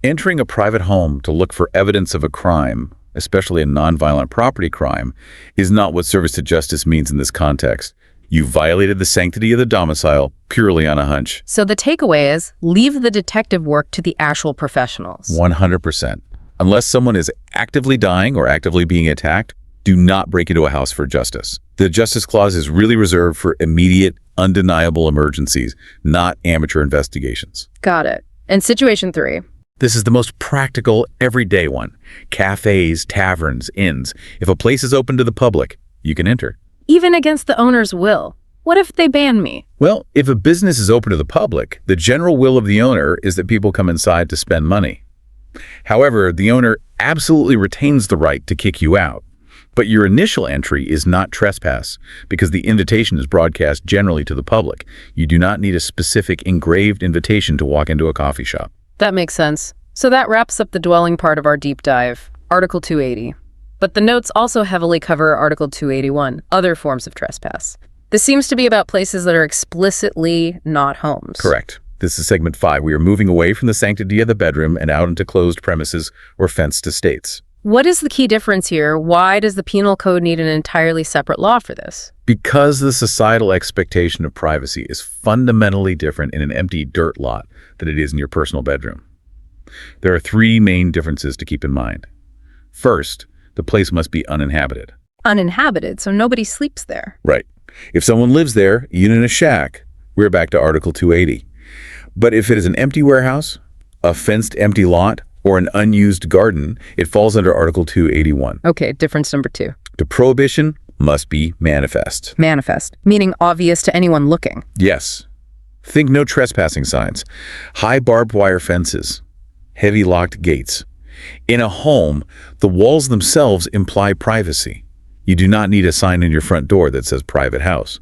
Entering a private home to look for evidence of a crime, especially a nonviolent property crime, is not what service to justice means in this context. You violated the sanctity of the domicile purely on a hunch. So the takeaway is, leave the detective work to the actual professionals. 100%. Unless someone is actively dying or actively being attacked, do not break into a house for justice. The Justice Clause is really reserved for immediate, undeniable emergencies, not amateur investigations. Got it. And situation 3. This is the most practical, everyday one. Cafes, taverns, inns. If a place is open to the public, you can enter. Even against the owner's will. What if they ban me? Well, if a business is open to the public, the general will of the owner is that people come inside to spend money. However, the owner absolutely retains the right to kick you out. But your initial entry is not trespass because the invitation is broadcast generally to the public. You do not need a specific engraved invitation to walk into a coffee shop. That makes sense. So that wraps up the dwelling part of our deep dive, Article 280. But the notes also heavily cover Article 281, other forms of trespass. This seems to be about places that are explicitly not homes. Correct. This is segment 5. We are moving away from the sanctity of the bedroom and out into closed premises or fenced estates. What is the key difference here? Why does the penal code need an entirely separate law for this? Because the societal expectation of privacy is fundamentally different in an empty dirt lot than it is in your personal bedroom. There are 3 main differences to keep in mind. First, the place must be uninhabited. Uninhabited, so nobody sleeps there. Right. If someone lives there, even in a shack, we're back to Article 280. But if it is an empty warehouse, a fenced empty lot, or an unused garden, it falls under Article 281. Okay, difference number 2. The prohibition must be manifest. Manifest, meaning obvious to anyone looking. Yes. Think no trespassing signs, high barbed wire fences, heavy locked gates. In a home, the walls themselves imply privacy. You do not need a sign in your front door that says private house.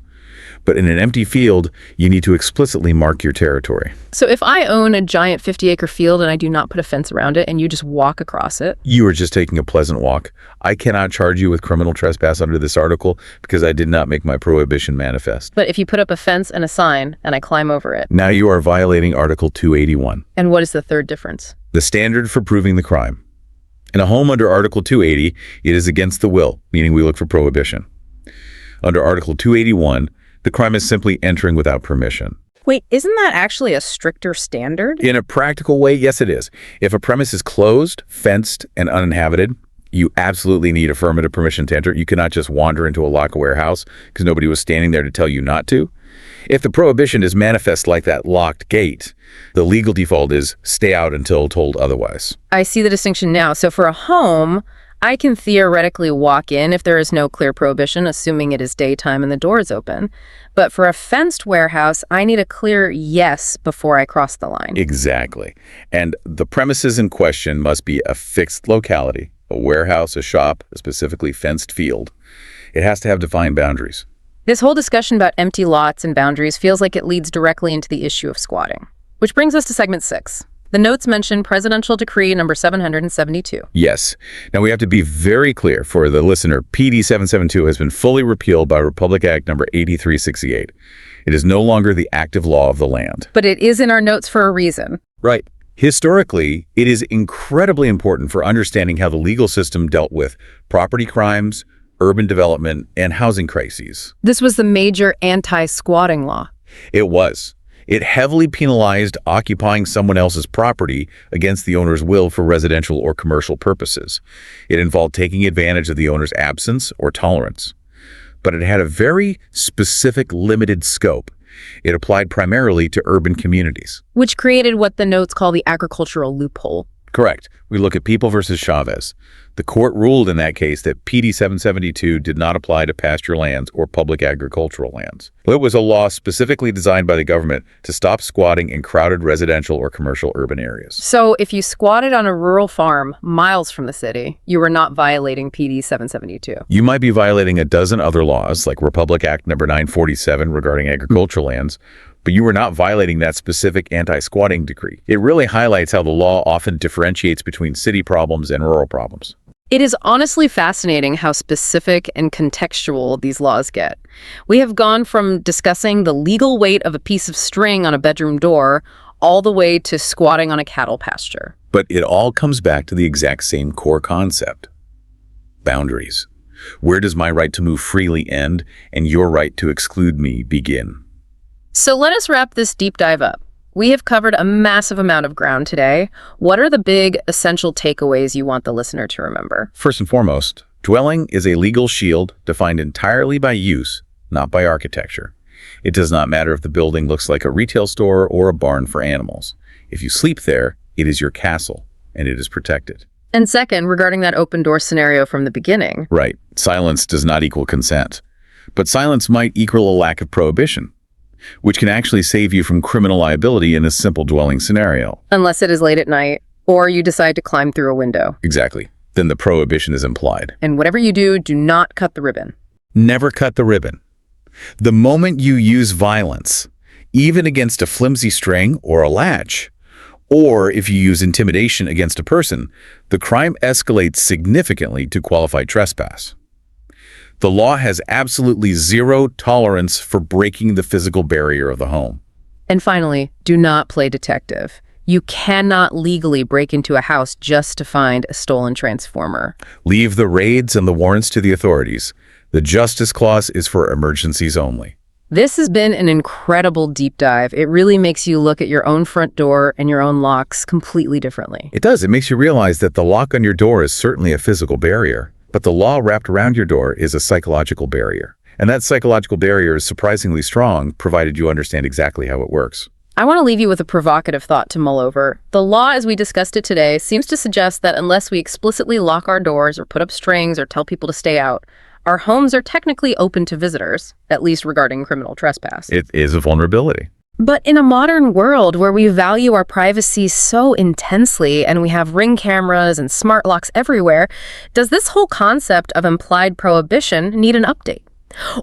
But in an empty field, you need to explicitly mark your territory. So if I own a giant 50-acre field and I do not put a fence around it and you just walk across it? You are just taking a pleasant walk. I cannot charge you with criminal trespass under this article because I did not make my prohibition manifest. But if you put up a fence and a sign and I climb over it? Now you are violating Article 281. And what is the third difference? The standard for proving the crime. In a home under Article 280, it is against the will, meaning we look for prohibition. Under Article 281, the crime is simply entering without permission. Wait, isn't that actually a stricter standard? In a practical way, yes, it is. If a premise is closed, fenced, and uninhabited, you absolutely need affirmative permission to enter. You cannot just wander into a locked warehouse because nobody was standing there to tell you not to. If the prohibition is manifest like that locked gate, the legal default is stay out until told otherwise. I see the distinction now. So for a home, I can theoretically walk in if there is no clear prohibition, assuming it is daytime and the door is open. But for a fenced warehouse, I need a clear yes before I cross the line. Exactly. And the premises in question must be a fixed locality, a warehouse, a shop, a specifically fenced field. It has to have defined boundaries. This whole discussion about empty lots and boundaries feels like it leads directly into the issue of squatting. Which brings us to segment 6. The notes mention Presidential Decree number 772. Yes. Now we have to be very clear for the listener. PD 772 has been fully repealed by Republic Act number 8368. It is no longer the active law of the land. But it is in our notes for a reason. Right. Historically, it is incredibly important for understanding how the legal system dealt with property crimes, urban development, and housing crises. This was the major anti-squatting law. It was. It heavily penalized occupying someone else's property against the owner's will for residential or commercial purposes. It involved taking advantage of the owner's absence or tolerance. But it had a very specific, limited scope. It applied primarily to urban communities. Which created what the notes call the agricultural loophole. Correct. We look at People versus Chavez. The court ruled in that case that PD 772 did not apply to pasture lands or public agricultural lands. It was a law specifically designed by the government to stop squatting in crowded residential or commercial urban areas. So if you squatted on a rural farm miles from the city, you were not violating PD 772. You might be violating a dozen other laws, like Republic Act number 947 regarding agricultural lands, but you were not violating that specific anti-squatting decree. It really highlights how the law often differentiates between city problems and rural problems. It is honestly fascinating how specific and contextual these laws get. We have gone from discussing the legal weight of a piece of string on a bedroom door all the way to squatting on a cattle pasture. But it all comes back to the exact same core concept. Boundaries. Where does my right to move freely end and your right to exclude me begin? So let us wrap this deep dive up. We have covered a massive amount of ground today. What are the big, essential takeaways you want the listener to remember? First and foremost, dwelling is a legal shield defined entirely by use, not by architecture. It does not matter if the building looks like a retail store or a barn for animals. If you sleep there, it is your castle, and it is protected. And second, regarding that open door scenario from the beginning. Right. Silence does not equal consent. But silence might equal a lack of prohibition, which can actually save you from criminal liability in a simple dwelling scenario. Unless it is late at night, or you decide to climb through a window. Exactly. Then the prohibition is implied. And whatever you do, do not cut the ribbon. Never cut the ribbon. The moment you use violence, even against a flimsy string or a latch, or if you use intimidation against a person, the crime escalates significantly to qualify trespass. The law has absolutely zero tolerance for breaking the physical barrier of the home. And finally, do not play detective. You cannot legally break into a house just to find a stolen transformer. Leave the raids and the warrants to the authorities. The Justice Clause is for emergencies only. This has been an incredible deep dive. It really makes you look at your own front door and your own locks completely differently. It does. It makes you realize that the lock on your door is certainly a physical barrier, but the law wrapped around your door is a psychological barrier. And that psychological barrier is surprisingly strong, provided you understand exactly how it works. I want to leave you with a provocative thought to mull over. The law, as we discussed it today, seems to suggest that unless we explicitly lock our doors or put up strings or tell people to stay out, our homes are technically open to visitors, at least regarding criminal trespass. It is a vulnerability. But in a modern world where we value our privacy so intensely and we have Ring cameras and smart locks everywhere, does this whole concept of implied prohibition need an update?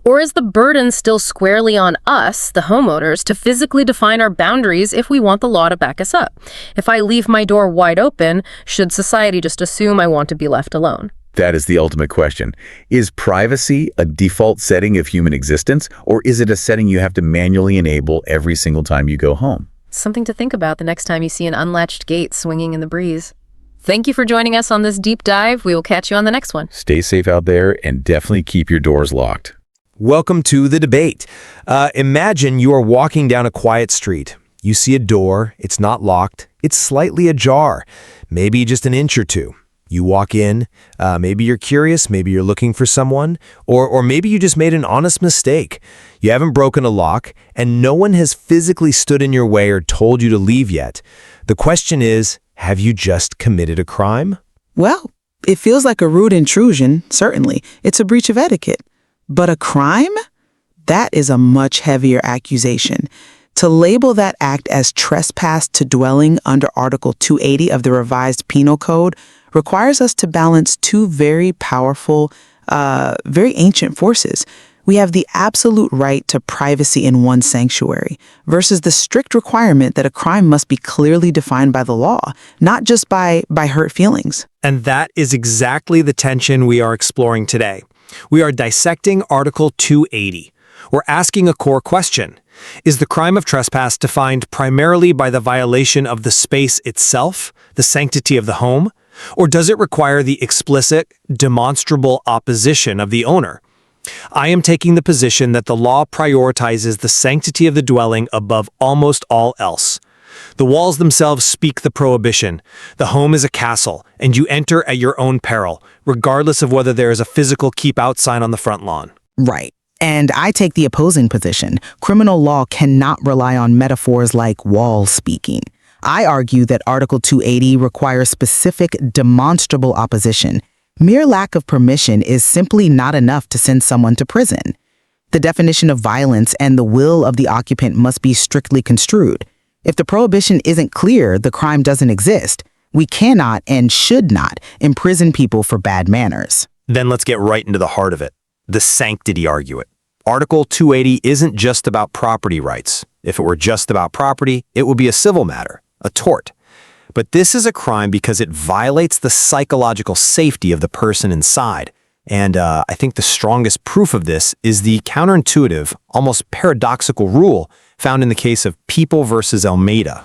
Or is the burden still squarely on us, the homeowners, to physically define our boundaries if we want the law to back us up? If I leave my door wide open, should society just assume I want to be left alone? That is the ultimate question. Is privacy a default setting of human existence, or is it a setting you have to manually enable every single time you go home? Something to think about the next time you see an unlatched gate swinging in the breeze. Thank you for joining us on this deep dive. We will catch you on the next one. Stay safe out there and definitely keep your doors locked. Welcome to the debate. Imagine you are walking down a quiet street. You see a door, it's not locked, it's slightly ajar, maybe just an inch or two. You walk in, maybe you're curious, maybe you're looking for someone, or maybe you just made an honest mistake. You haven't broken a lock, and no one has physically stood in your way or told you to leave yet. The question is, have you just committed a crime? Well, it feels like a rude intrusion, certainly. It's a breach of etiquette. But a crime? That is a much heavier accusation. To label that act as trespass to dwelling under Article 280 of the revised Penal Code requires us to balance two very powerful, very ancient forces. We have the absolute right to privacy in one's sanctuary versus the strict requirement that a crime must be clearly defined by the law, not just by hurt feelings. And that is exactly the tension we are exploring today. We are dissecting Article 280. We're asking a core question. Is the crime of trespass defined primarily by the violation of the space itself, the sanctity of the home, or does it require the explicit, demonstrable opposition of the owner? I am taking the position that the law prioritizes the sanctity of the dwelling above almost all else. The walls themselves speak the prohibition. The home is a castle, and you enter at your own peril, regardless of whether there is a physical keep-out sign on the front lawn. Right. And I take the opposing position. Criminal law cannot rely on metaphors like wall speaking. I argue that Article 280 requires specific, demonstrable opposition. Mere lack of permission is simply not enough to send someone to prison. The definition of violence and the will of the occupant must be strictly construed. If the prohibition isn't clear, the crime doesn't exist. We cannot and should not imprison people for bad manners. Then let's get right into the heart of it, the sanctity argument. Article 280 isn't just about property rights. If it were just about property, it would be a civil matter, a tort. But this is a crime because it violates the psychological safety of the person inside. And I think the strongest proof of this is the counterintuitive, almost paradoxical rule found in the case of People versus Almeida.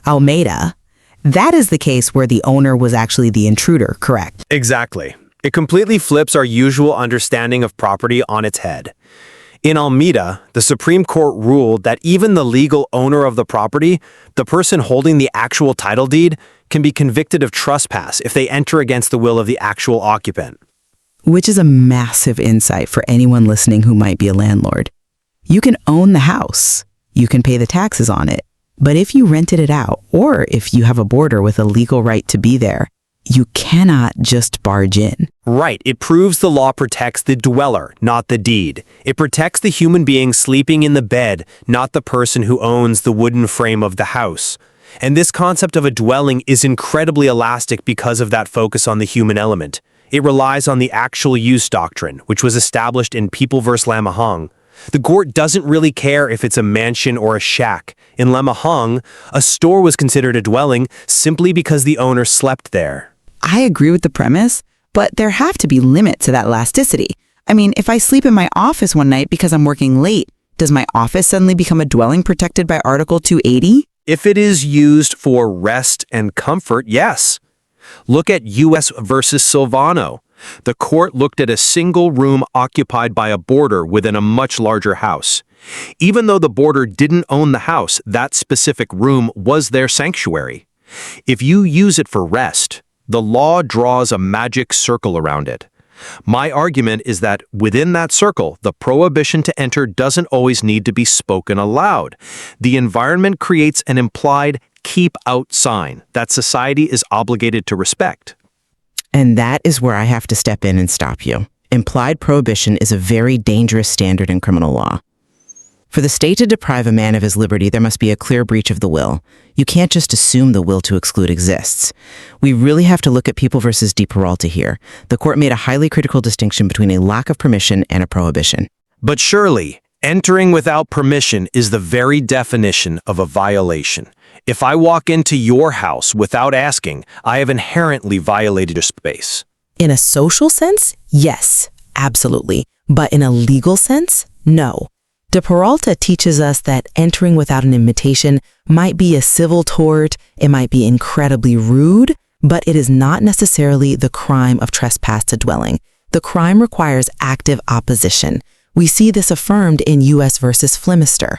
Almeida. That is the case where the owner was actually the intruder, correct? Exactly. It completely flips our usual understanding of property on its head. In Almeida, the Supreme Court ruled that even the legal owner of the property, the person holding the actual title deed, can be convicted of trespass if they enter against the will of the actual occupant. Which is a massive insight for anyone listening who might be a landlord. You can own the house. You can pay the taxes on it. But if you rented it out, or if you have a boarder with a legal right to be there, you cannot just barge in. Right. It proves the law protects the dweller, not the deed. It protects the human being sleeping in the bed, not the person who owns the wooden frame of the house. And this concept of a dwelling is incredibly elastic because of that focus on the human element. It relies on the actual use doctrine, which was established in People v. Lamahong. The court doesn't really care if it's a mansion or a shack. In Lamahong, a store was considered a dwelling simply because the owner slept there. I agree with the premise, but there have to be limits to that elasticity. I mean, if I sleep in my office one night because I'm working late, Does my office suddenly become a dwelling protected by Article 280? If it is used for rest and comfort, yes. Look at U.S. versus Silvano. The court looked at a single room occupied by a boarder within a much larger house. Even though the boarder didn't own the house, that specific room was their sanctuary. If you use it for rest, the law draws a magic circle around it. My argument is that within that circle, the prohibition to enter doesn't always need to be spoken aloud. The environment creates an implied keep out sign that society is obligated to respect. And that is where I have to step in and stop you. Implied prohibition is a very dangerous standard in criminal law. For the state to deprive a man of his liberty, there must be a clear breach of the will. You can't just assume the will to exclude exists. We really have to look at People versus De Peralta here. The court made a highly critical distinction between a lack of permission and a prohibition. But surely, entering without permission is the very definition of a violation. If I walk into your house without asking, I have inherently violated your space. In a social sense, yes, absolutely. But in a legal sense, no. De Peralta teaches us that entering without an invitation might be a civil tort, it might be incredibly rude, but it is not necessarily the crime of trespass to dwelling. The crime requires active opposition. We see this affirmed in U.S. versus Flemister.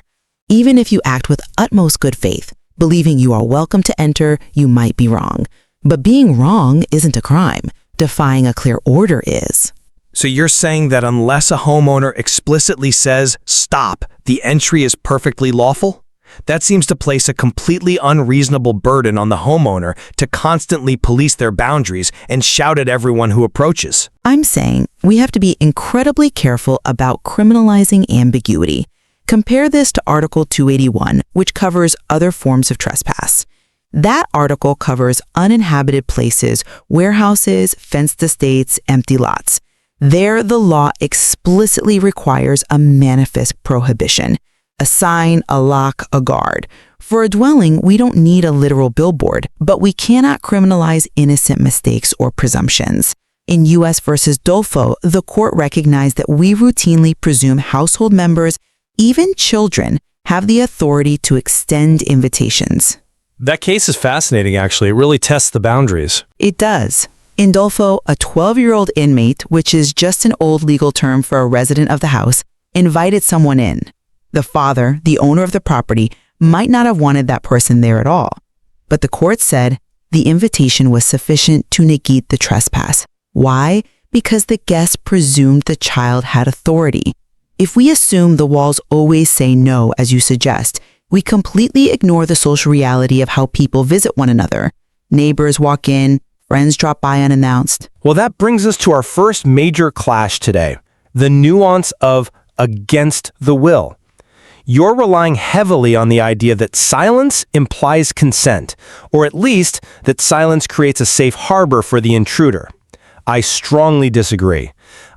Even if you act with utmost good faith, believing you are welcome to enter, you might be wrong. But being wrong isn't a crime. Defying a clear order is. So you're saying that unless a homeowner explicitly says, stop, the entry is perfectly lawful? That seems to place a completely unreasonable burden on the homeowner to constantly police their boundaries and shout at everyone who approaches. I'm saying we have to be incredibly careful about criminalizing ambiguity. Compare this to Article 281, which covers other forms of trespass. That article covers uninhabited places, warehouses, fenced estates, empty lots. There, the law explicitly requires a manifest prohibition, a sign, a lock, a guard. For a dwelling, we don't need a literal billboard, but we cannot criminalize innocent mistakes or presumptions. In U.S. versus Dolfo, the court recognized that we routinely presume household members, even children, have the authority to extend invitations. That case is fascinating, actually. It really tests the boundaries. It does. In Dolfo, a 12-year-old inmate, which is just an old legal term for a resident of the house, invited someone in. The father, the owner of the property, might not have wanted that person there at all. But the court said the invitation was sufficient to negate the trespass. Why? Because the guest presumed the child had authority. If we assume the walls always say no, as you suggest, we completely ignore the social reality of how people visit one another. Neighbors walk in, friends drop by unannounced. Well, that brings us to our first major clash today, the nuance of against the will. You're relying heavily on the idea that silence implies consent, or at least that silence creates a safe harbor for the intruder. I strongly disagree.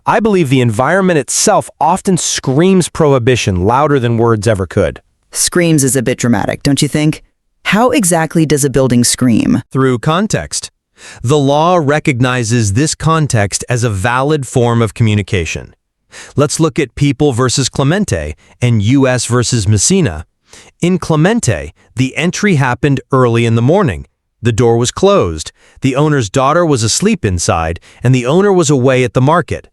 I believe the environment itself often screams prohibition louder than words ever could. Screams is a bit dramatic, don't you think? How exactly does a building scream? Through context. The law recognizes this context as a valid form of communication. Let's look at People versus Clemente and U.S. versus Messina. In Clemente, the entry happened early in the morning. The door was closed, the owner's daughter was asleep inside, and the owner was away at the market.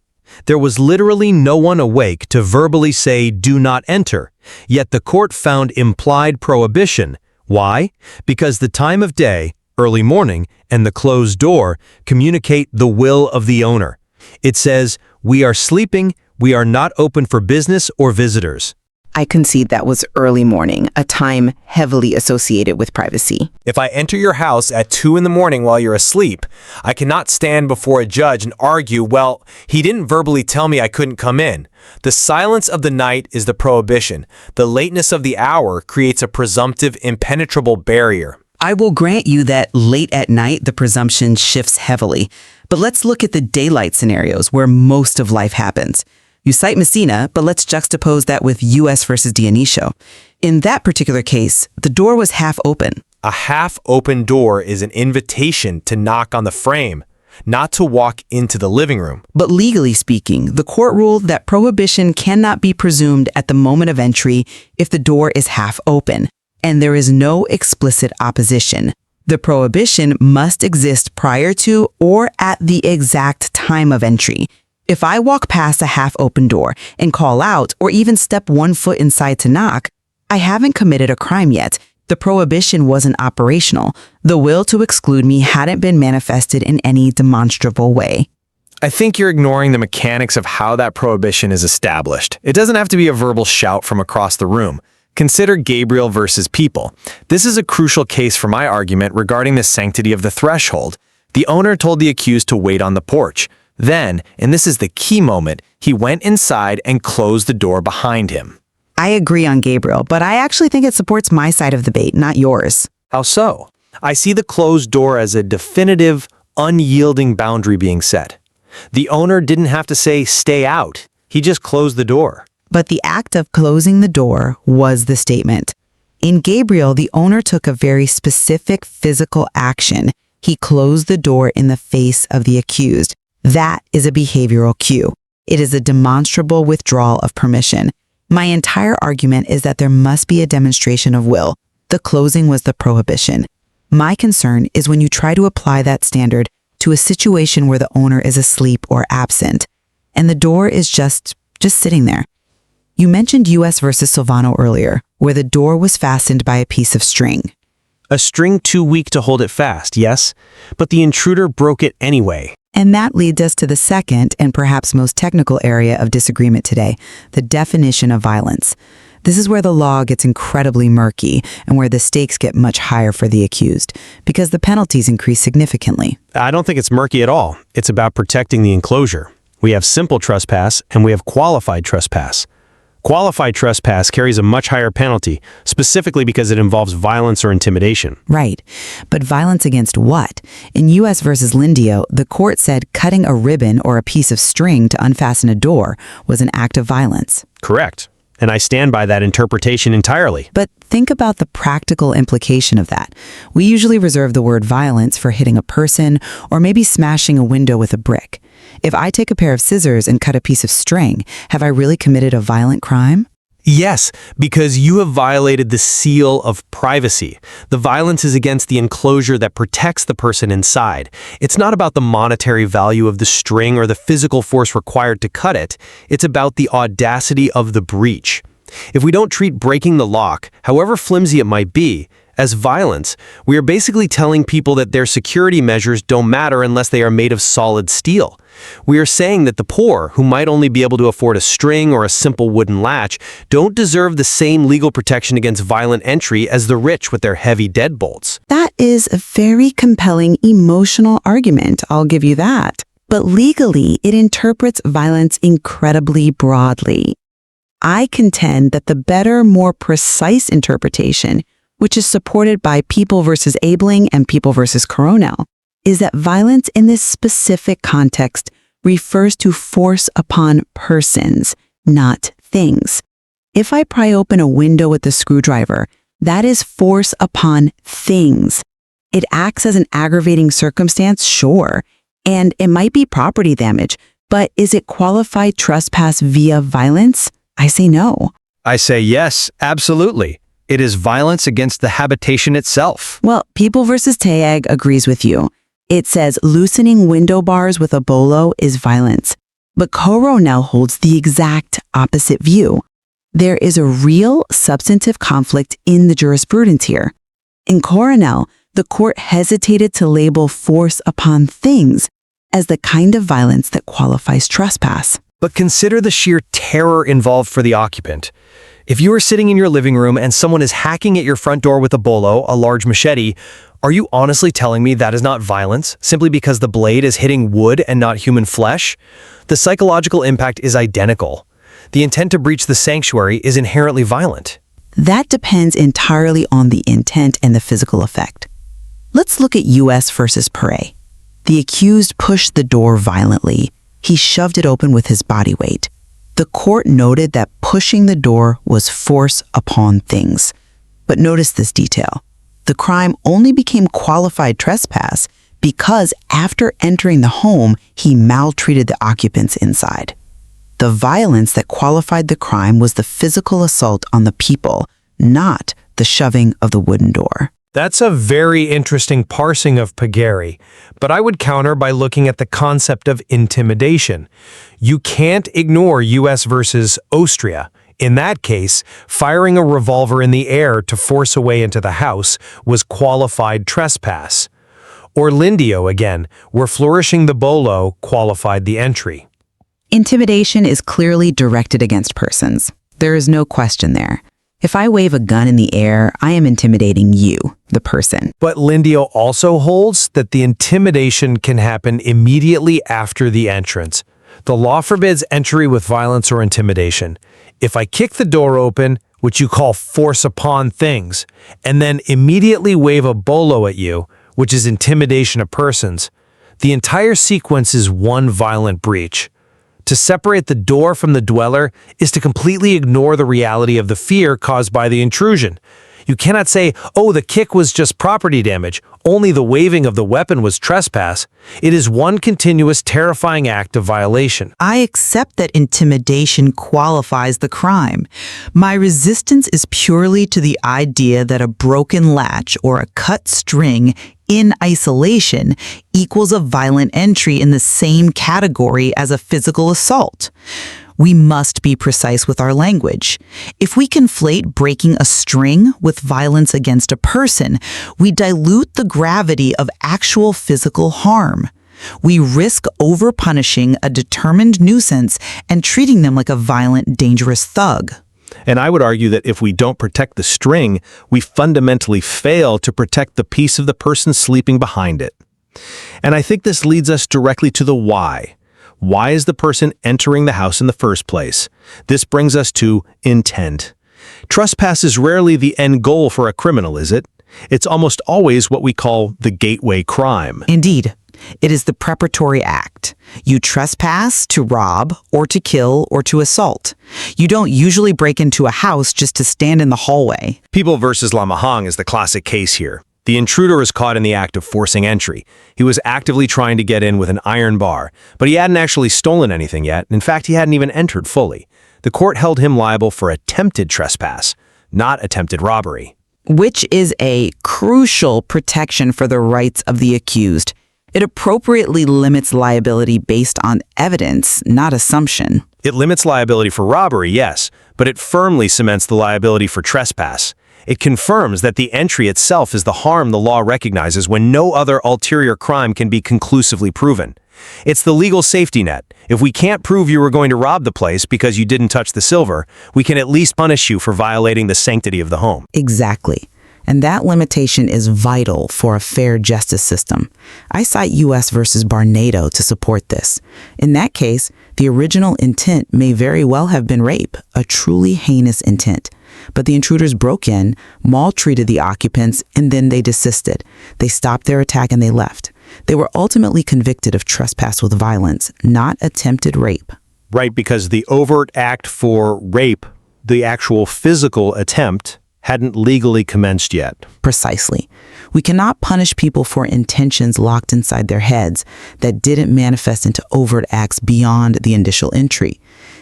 There was literally no one awake to verbally say, "Do not enter," yet the court found implied prohibition. Why? Because the time of day, early morning, and the closed door communicate the will of the owner. It says, "We are sleeping, we are not open for business or visitors." I concede that was early morning, a time heavily associated with privacy. If I enter your house at 2 in the morning while you're asleep, I cannot stand before a judge and argue, well, he didn't verbally tell me I couldn't come in. The silence of the night is the prohibition. The lateness of the hour creates a presumptive, impenetrable barrier. I will grant you that late at night, the presumption shifts heavily. But let's look at the daylight scenarios where most of life happens. You cite Messina, but let's juxtapose that with U.S. versus Dionisio. In that particular case, the door was half open. A half-open door is an invitation to knock on the frame. not to walk into the living room. But legally speaking, the court ruled that prohibition cannot be presumed at the moment of entry if the door is half open, and there is no explicit opposition. The prohibition must exist prior to or at the exact time of entry. If I walk past a half-open door and call out or even step 1 foot inside to knock, I haven't committed a crime yet. The prohibition wasn't operational. The will to exclude me hadn't been manifested in any demonstrable way. I think you're ignoring the mechanics of how that prohibition is established. It doesn't have to be a verbal shout from across the room. Consider Gabriel versus People. This is a crucial case for my argument regarding the sanctity of the threshold. The owner told the accused to wait on the porch. Then, and this is the key moment, he went inside and closed the door behind him. I agree on Gabriel, but I actually think it supports my side of the debate, not yours. How so? I see the closed door as a definitive, unyielding boundary being set. The owner didn't have to say, "Stay out." He just closed the door. But the act of closing the door was the statement. In Gabriel, the owner took a very specific physical action. He closed the door in the face of the accused. That is a behavioral cue. It is a demonstrable withdrawal of permission. My entire argument is that there must be a demonstration of will. The closing was the prohibition. My concern is when you try to apply that standard to a situation where the owner is asleep or absent, and the door is just sitting there. You mentioned U.S. versus Silvano earlier, where the door was fastened by a piece of string. A string too weak to hold it fast, yes, but the intruder broke it anyway. And that leads us to the second and perhaps most technical area of disagreement today, the definition of violence. This is where the law gets incredibly murky and where the stakes get much higher for the accused, because the penalties increase significantly. I don't think it's murky at all. It's about protecting the enclosure. We have simple trespass and we have qualified trespass. Qualified trespass carries a much higher penalty, specifically because it involves violence or intimidation. Right. But violence against what? In U.S. versus Lindio, the court said cutting a ribbon or a piece of string to unfasten a door was an act of violence. Correct. And I stand by that interpretation entirely. But think about the practical implication of that. We usually reserve the word violence for hitting a person or maybe smashing a window with a brick. If I take a pair of scissors and cut a piece of string, have I really committed a violent crime? Yes, because you have violated the seal of privacy. The violence is against the enclosure that protects the person inside. It's not about the monetary value of the string or the physical force required to cut it. It's about the audacity of the breach. If we don't treat breaking the lock, however flimsy it might be, as violence, we are basically telling people that their security measures don't matter unless they are made of solid steel. We are saying that the poor, who might only be able to afford a string or a simple wooden latch, don't deserve the same legal protection against violent entry as the rich with their heavy deadbolts. That is a very compelling emotional argument, I'll give you that. But legally, it interprets violence incredibly broadly. I contend that the better, more precise interpretation, which is supported by People versus Abeling and People versus Coronel, is that violence in this specific context refers to force upon persons, not things. If I pry open a window with a screwdriver, that is force upon things. It acts as an aggravating circumstance, sure, and it might be property damage, but is it qualified trespass via violence? I say no. I say yes, absolutely. It is violence against the habitation itself. Well, People versus Tayag agrees with you. It says loosening window bars with a bolo is violence. But Coronel holds the exact opposite view. There is a real substantive conflict in the jurisprudence here. In Coronel, the court hesitated to label force upon things as the kind of violence that qualifies trespass. But consider the sheer terror involved for the occupant. If you are sitting in your living room and someone is hacking at your front door with a bolo, a large machete, are you honestly telling me that is not violence, simply because the blade is hitting wood and not human flesh? The psychological impact is identical. The intent to breach the sanctuary is inherently violent. That depends entirely on the intent and the physical effect. Let's look at U.S. versus Perret. The accused pushed the door violently. He shoved it open with his body weight. The court noted that pushing the door was force upon things. But notice this detail. The crime only became qualified trespass because after entering the home, he maltreated the occupants inside. The violence that qualified the crime was the physical assault on the people, not the shoving of the wooden door. That's a very interesting parsing of pagari, but I would counter by looking at the concept of intimidation. You can't ignore US versus Austria. In that case, firing a revolver in the air to force a way into the house was qualified trespass. Or Lindio again, where flourishing the bolo qualified the entry. Intimidation is clearly directed against persons. There is no question there. If I wave a gun in the air, I am intimidating you, the person. But Lindio also holds that the intimidation can happen immediately after the entrance. The law forbids entry with violence or intimidation. If I kick the door open, which you call force upon things, and then immediately wave a bolo at you, which is intimidation of persons, the entire sequence is one violent breach. To separate the door from the dweller is to completely ignore the reality of the fear caused by the intrusion. You cannot say, oh, the kick was just property damage, only the waving of the weapon was trespass. It is one continuous terrifying act of violation. I accept that intimidation qualifies the crime. My resistance is purely to the idea that a broken latch or a cut string in isolation equals a violent entry in the same category as a physical assault. We must be precise with our language. If we conflate breaking a string with violence against a person, we dilute the gravity of actual physical harm. We risk over-punishing a determined nuisance and treating them like a violent, dangerous thug. And I would argue that if we don't protect the string, we fundamentally fail to protect the peace of the person sleeping behind it. And I think this leads us directly to the why. Why is the person entering the house in the first place? This brings us to intent. Trespass is rarely the end goal for a criminal, is it? It's almost always what we call the gateway crime. Indeed. It is the preparatory act. You trespass to rob or to kill or to assault. You don't usually break into a house just to stand in the hallway. People versus Lamahang is the classic case here. The intruder is caught in the act of forcing entry. He was actively trying to get in with an iron bar, but he hadn't actually stolen anything yet. In fact, he hadn't even entered fully. The court held him liable for attempted trespass, not attempted robbery. Which is a crucial protection for the rights of the accused. It appropriately limits liability based on evidence, not assumption. It limits liability for robbery, yes, but it firmly cements the liability for trespass. It confirms that the entry itself is the harm the law recognizes when no other ulterior crime can be conclusively proven. It's the legal safety net. If we can't prove you were going to rob the place because you didn't touch the silver, we can at least punish you for violating the sanctity of the home. Exactly. And that limitation is vital for a fair justice system. I cite U.S. versus Barnado to support this. In that case, the original intent may very well have been rape, a truly heinous intent. But the intruders broke in, maltreated the occupants, and then they desisted. They stopped their attack and they left. They were ultimately convicted of trespass with violence, not attempted rape. Right, because the overt act for rape, the actual physical attempt, hadn't legally commenced yet. Precisely. We cannot punish people for intentions locked inside their heads that didn't manifest into overt acts beyond the initial entry.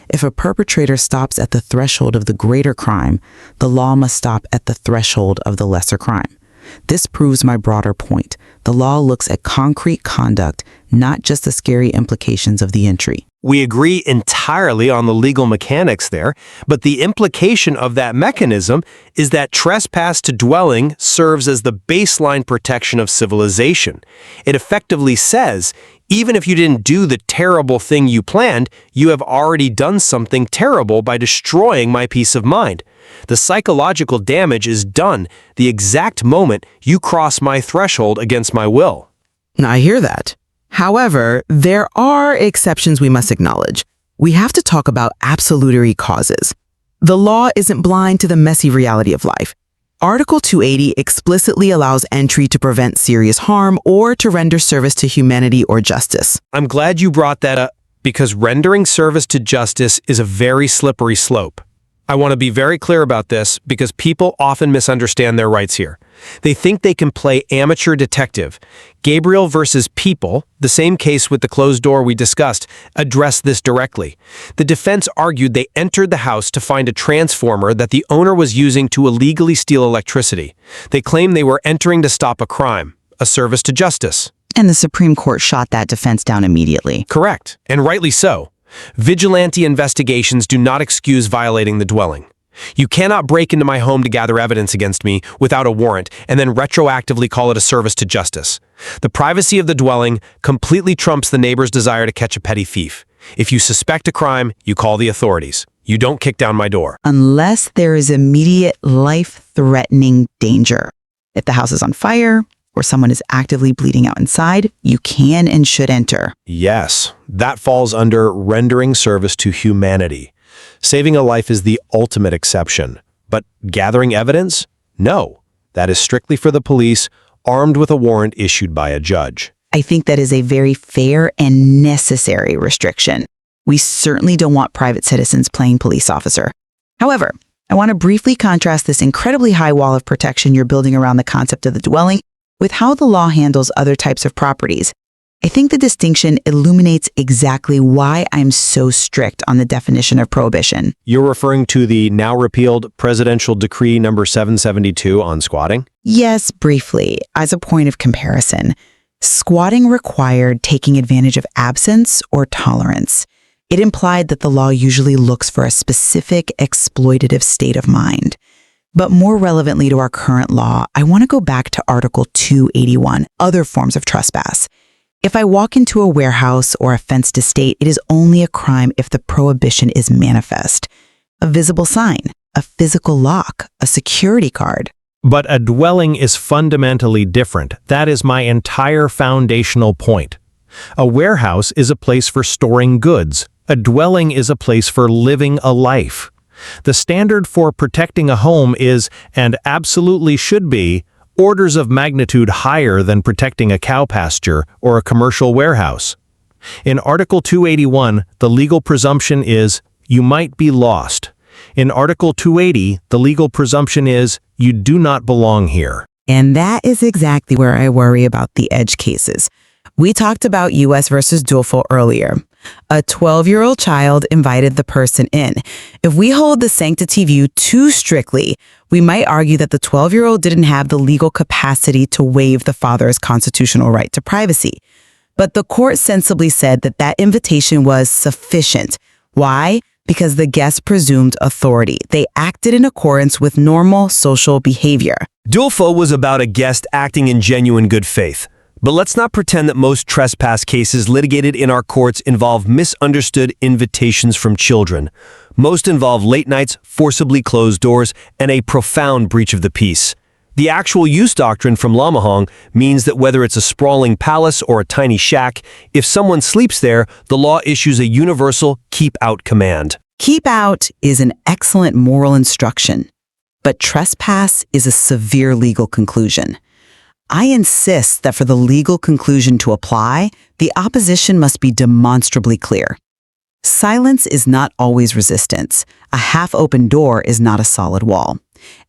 If a perpetrator stops at the threshold of the greater crime, the law must stop at the threshold of the lesser crime. This proves my broader point. The law looks at concrete conduct, not just the scary implications of the entry. We agree entirely on the legal mechanics there, but the implication of that mechanism is that trespass to dwelling serves as the baseline protection of civilization. It effectively says, even if you didn't do the terrible thing you planned, you have already done something terrible by destroying my peace of mind. The psychological damage is done the exact moment you cross my threshold against my will. I hear that. However, there are exceptions we must acknowledge. We have to talk about absolutary causes. The law isn't blind to the messy reality of life. Article 280 explicitly allows entry to prevent serious harm or to render service to humanity or justice. I'm glad you brought that up, because rendering service to justice is a very slippery slope. I want to be very clear about this because people often misunderstand their rights here. They think they can play amateur detective. Gabriel versus People, the same case with the closed door we discussed, addressed this directly. The defense argued they entered the house to find a transformer that the owner was using to illegally steal electricity. They claimed they were entering to stop a crime, a service to justice. And the Supreme Court shot that defense down immediately. Correct, and rightly so. Vigilante investigations do not excuse violating the dwelling. You cannot break into my home to gather evidence against me without a warrant and then retroactively call it a service to justice. The privacy of the dwelling completely trumps the neighbor's desire to catch a petty thief. If you suspect a crime, you call the authorities. You don't kick down my door. Unless there is immediate life-threatening danger. If the house is on fire, or someone is actively bleeding out inside, you can and should enter. Yes, that falls under rendering service to humanity. Saving a life is the ultimate exception. But gathering evidence? No. That is strictly for the police, armed with a warrant issued by a judge. I think that is a very fair and necessary restriction. We certainly don't want private citizens playing police officer. However, I want to briefly contrast this incredibly high wall of protection you're building around the concept of the dwelling with how the law handles other types of properties. I think the distinction illuminates exactly why I'm so strict on the definition of prohibition. You're referring to the now repealed Presidential Decree number 772 on squatting? Yes, briefly, as a point of comparison. Squatting required taking advantage of absence or tolerance. It implied that the law usually looks for a specific exploitative state of mind. But more relevantly to our current law, I want to go back to Article 281, other forms of trespass. If I walk into a warehouse or a fenced estate, it is only a crime if the prohibition is manifest. A visible sign, a physical lock, a security card. But a dwelling is fundamentally different. That is my entire foundational point. A warehouse is a place for storing goods. A dwelling is a place for living a life. The standard for protecting a home is, and absolutely should be, orders of magnitude higher than protecting a cow pasture or a commercial warehouse. In Article 281, the legal presumption is, you might be lost. In Article 280, the legal presumption is, you do not belong here. And that is exactly where I worry about the edge cases. We talked about U.S. versus Dulfo earlier. A 12-year-old child invited the person in. If we hold the sanctity view too strictly, we might argue that the 12-year-old didn't have the legal capacity to waive the father's constitutional right to privacy. But the court sensibly said that that invitation was sufficient. Why? Because the guest presumed authority. They acted in accordance with normal social behavior. Dulfo was about a guest acting in genuine good faith. But let's not pretend that most trespass cases litigated in our courts involve misunderstood invitations from children. Most involve late nights, forcibly closed doors, and a profound breach of the peace. The actual use doctrine from Lamahong means that whether it's a sprawling palace or a tiny shack, if someone sleeps there, the law issues a universal keep out command. Keep out is an excellent moral instruction, but trespass is a severe legal conclusion. I insist that for the legal conclusion to apply, the opposition must be demonstrably clear. Silence is not always resistance. A half-open door is not a solid wall.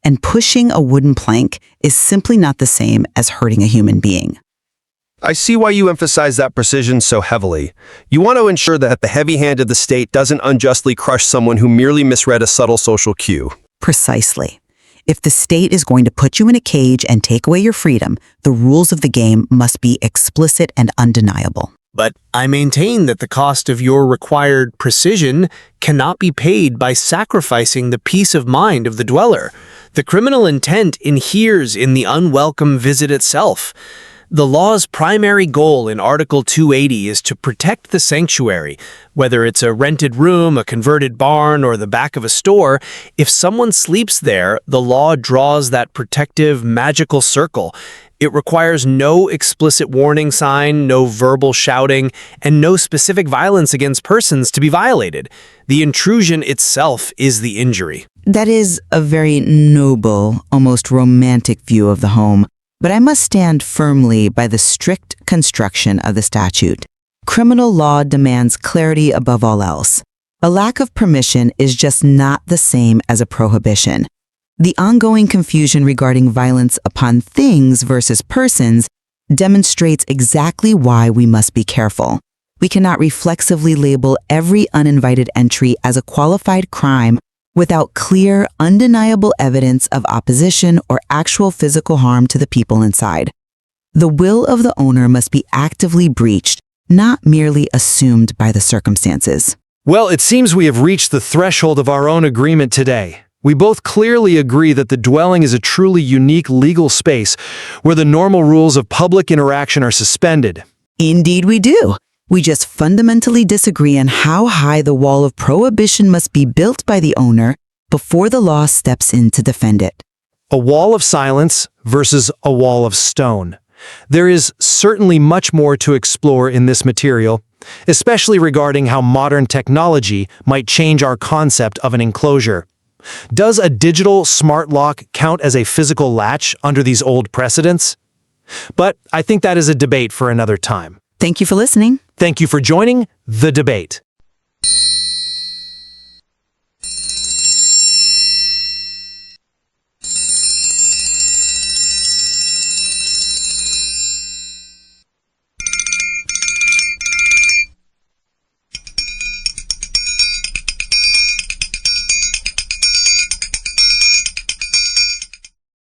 And pushing a wooden plank is simply not the same as hurting a human being. I see why you emphasize that precision so heavily. You want to ensure that the heavy hand of the state doesn't unjustly crush someone who merely misread a subtle social cue. Precisely. If the state is going to put you in a cage and take away your freedom, the rules of the game must be explicit and undeniable. But I maintain that the cost of your required precision cannot be paid by sacrificing the peace of mind of the dweller. The criminal intent inheres in the unwelcome visit itself. The law's primary goal in Article 280 is to protect the sanctuary. Whether it's a rented room, a converted barn, or the back of a store, if someone sleeps there, the law draws that protective, magical circle. It requires no explicit warning sign, no verbal shouting, and no specific violence against persons to be violated. The intrusion itself is the injury. That is a very noble, almost romantic view of the home. But I must stand firmly by the strict construction of the statute. Criminal law demands clarity above all else. A lack of permission is just not the same as a prohibition. The ongoing confusion regarding violence upon things versus persons demonstrates exactly why we must be careful. We cannot reflexively label every uninvited entry as a qualified crime without clear, undeniable evidence of opposition or actual physical harm to the people inside. The will of the owner must be actively breached, not merely assumed by the circumstances. Well, it seems we have reached the threshold of our own agreement today. We both clearly agree that the dwelling is a truly unique legal space where the normal rules of public interaction are suspended. Indeed we do. We just fundamentally disagree on how high the wall of prohibition must be built by the owner before the law steps in to defend it. A wall of silence versus a wall of stone. There is certainly much more to explore in this material, especially regarding how modern technology might change our concept of an enclosure. Does a digital smart lock count as a physical latch under these old precedents? But I think that is a debate for another time. Thank you for listening. Thank you for joining The Debate.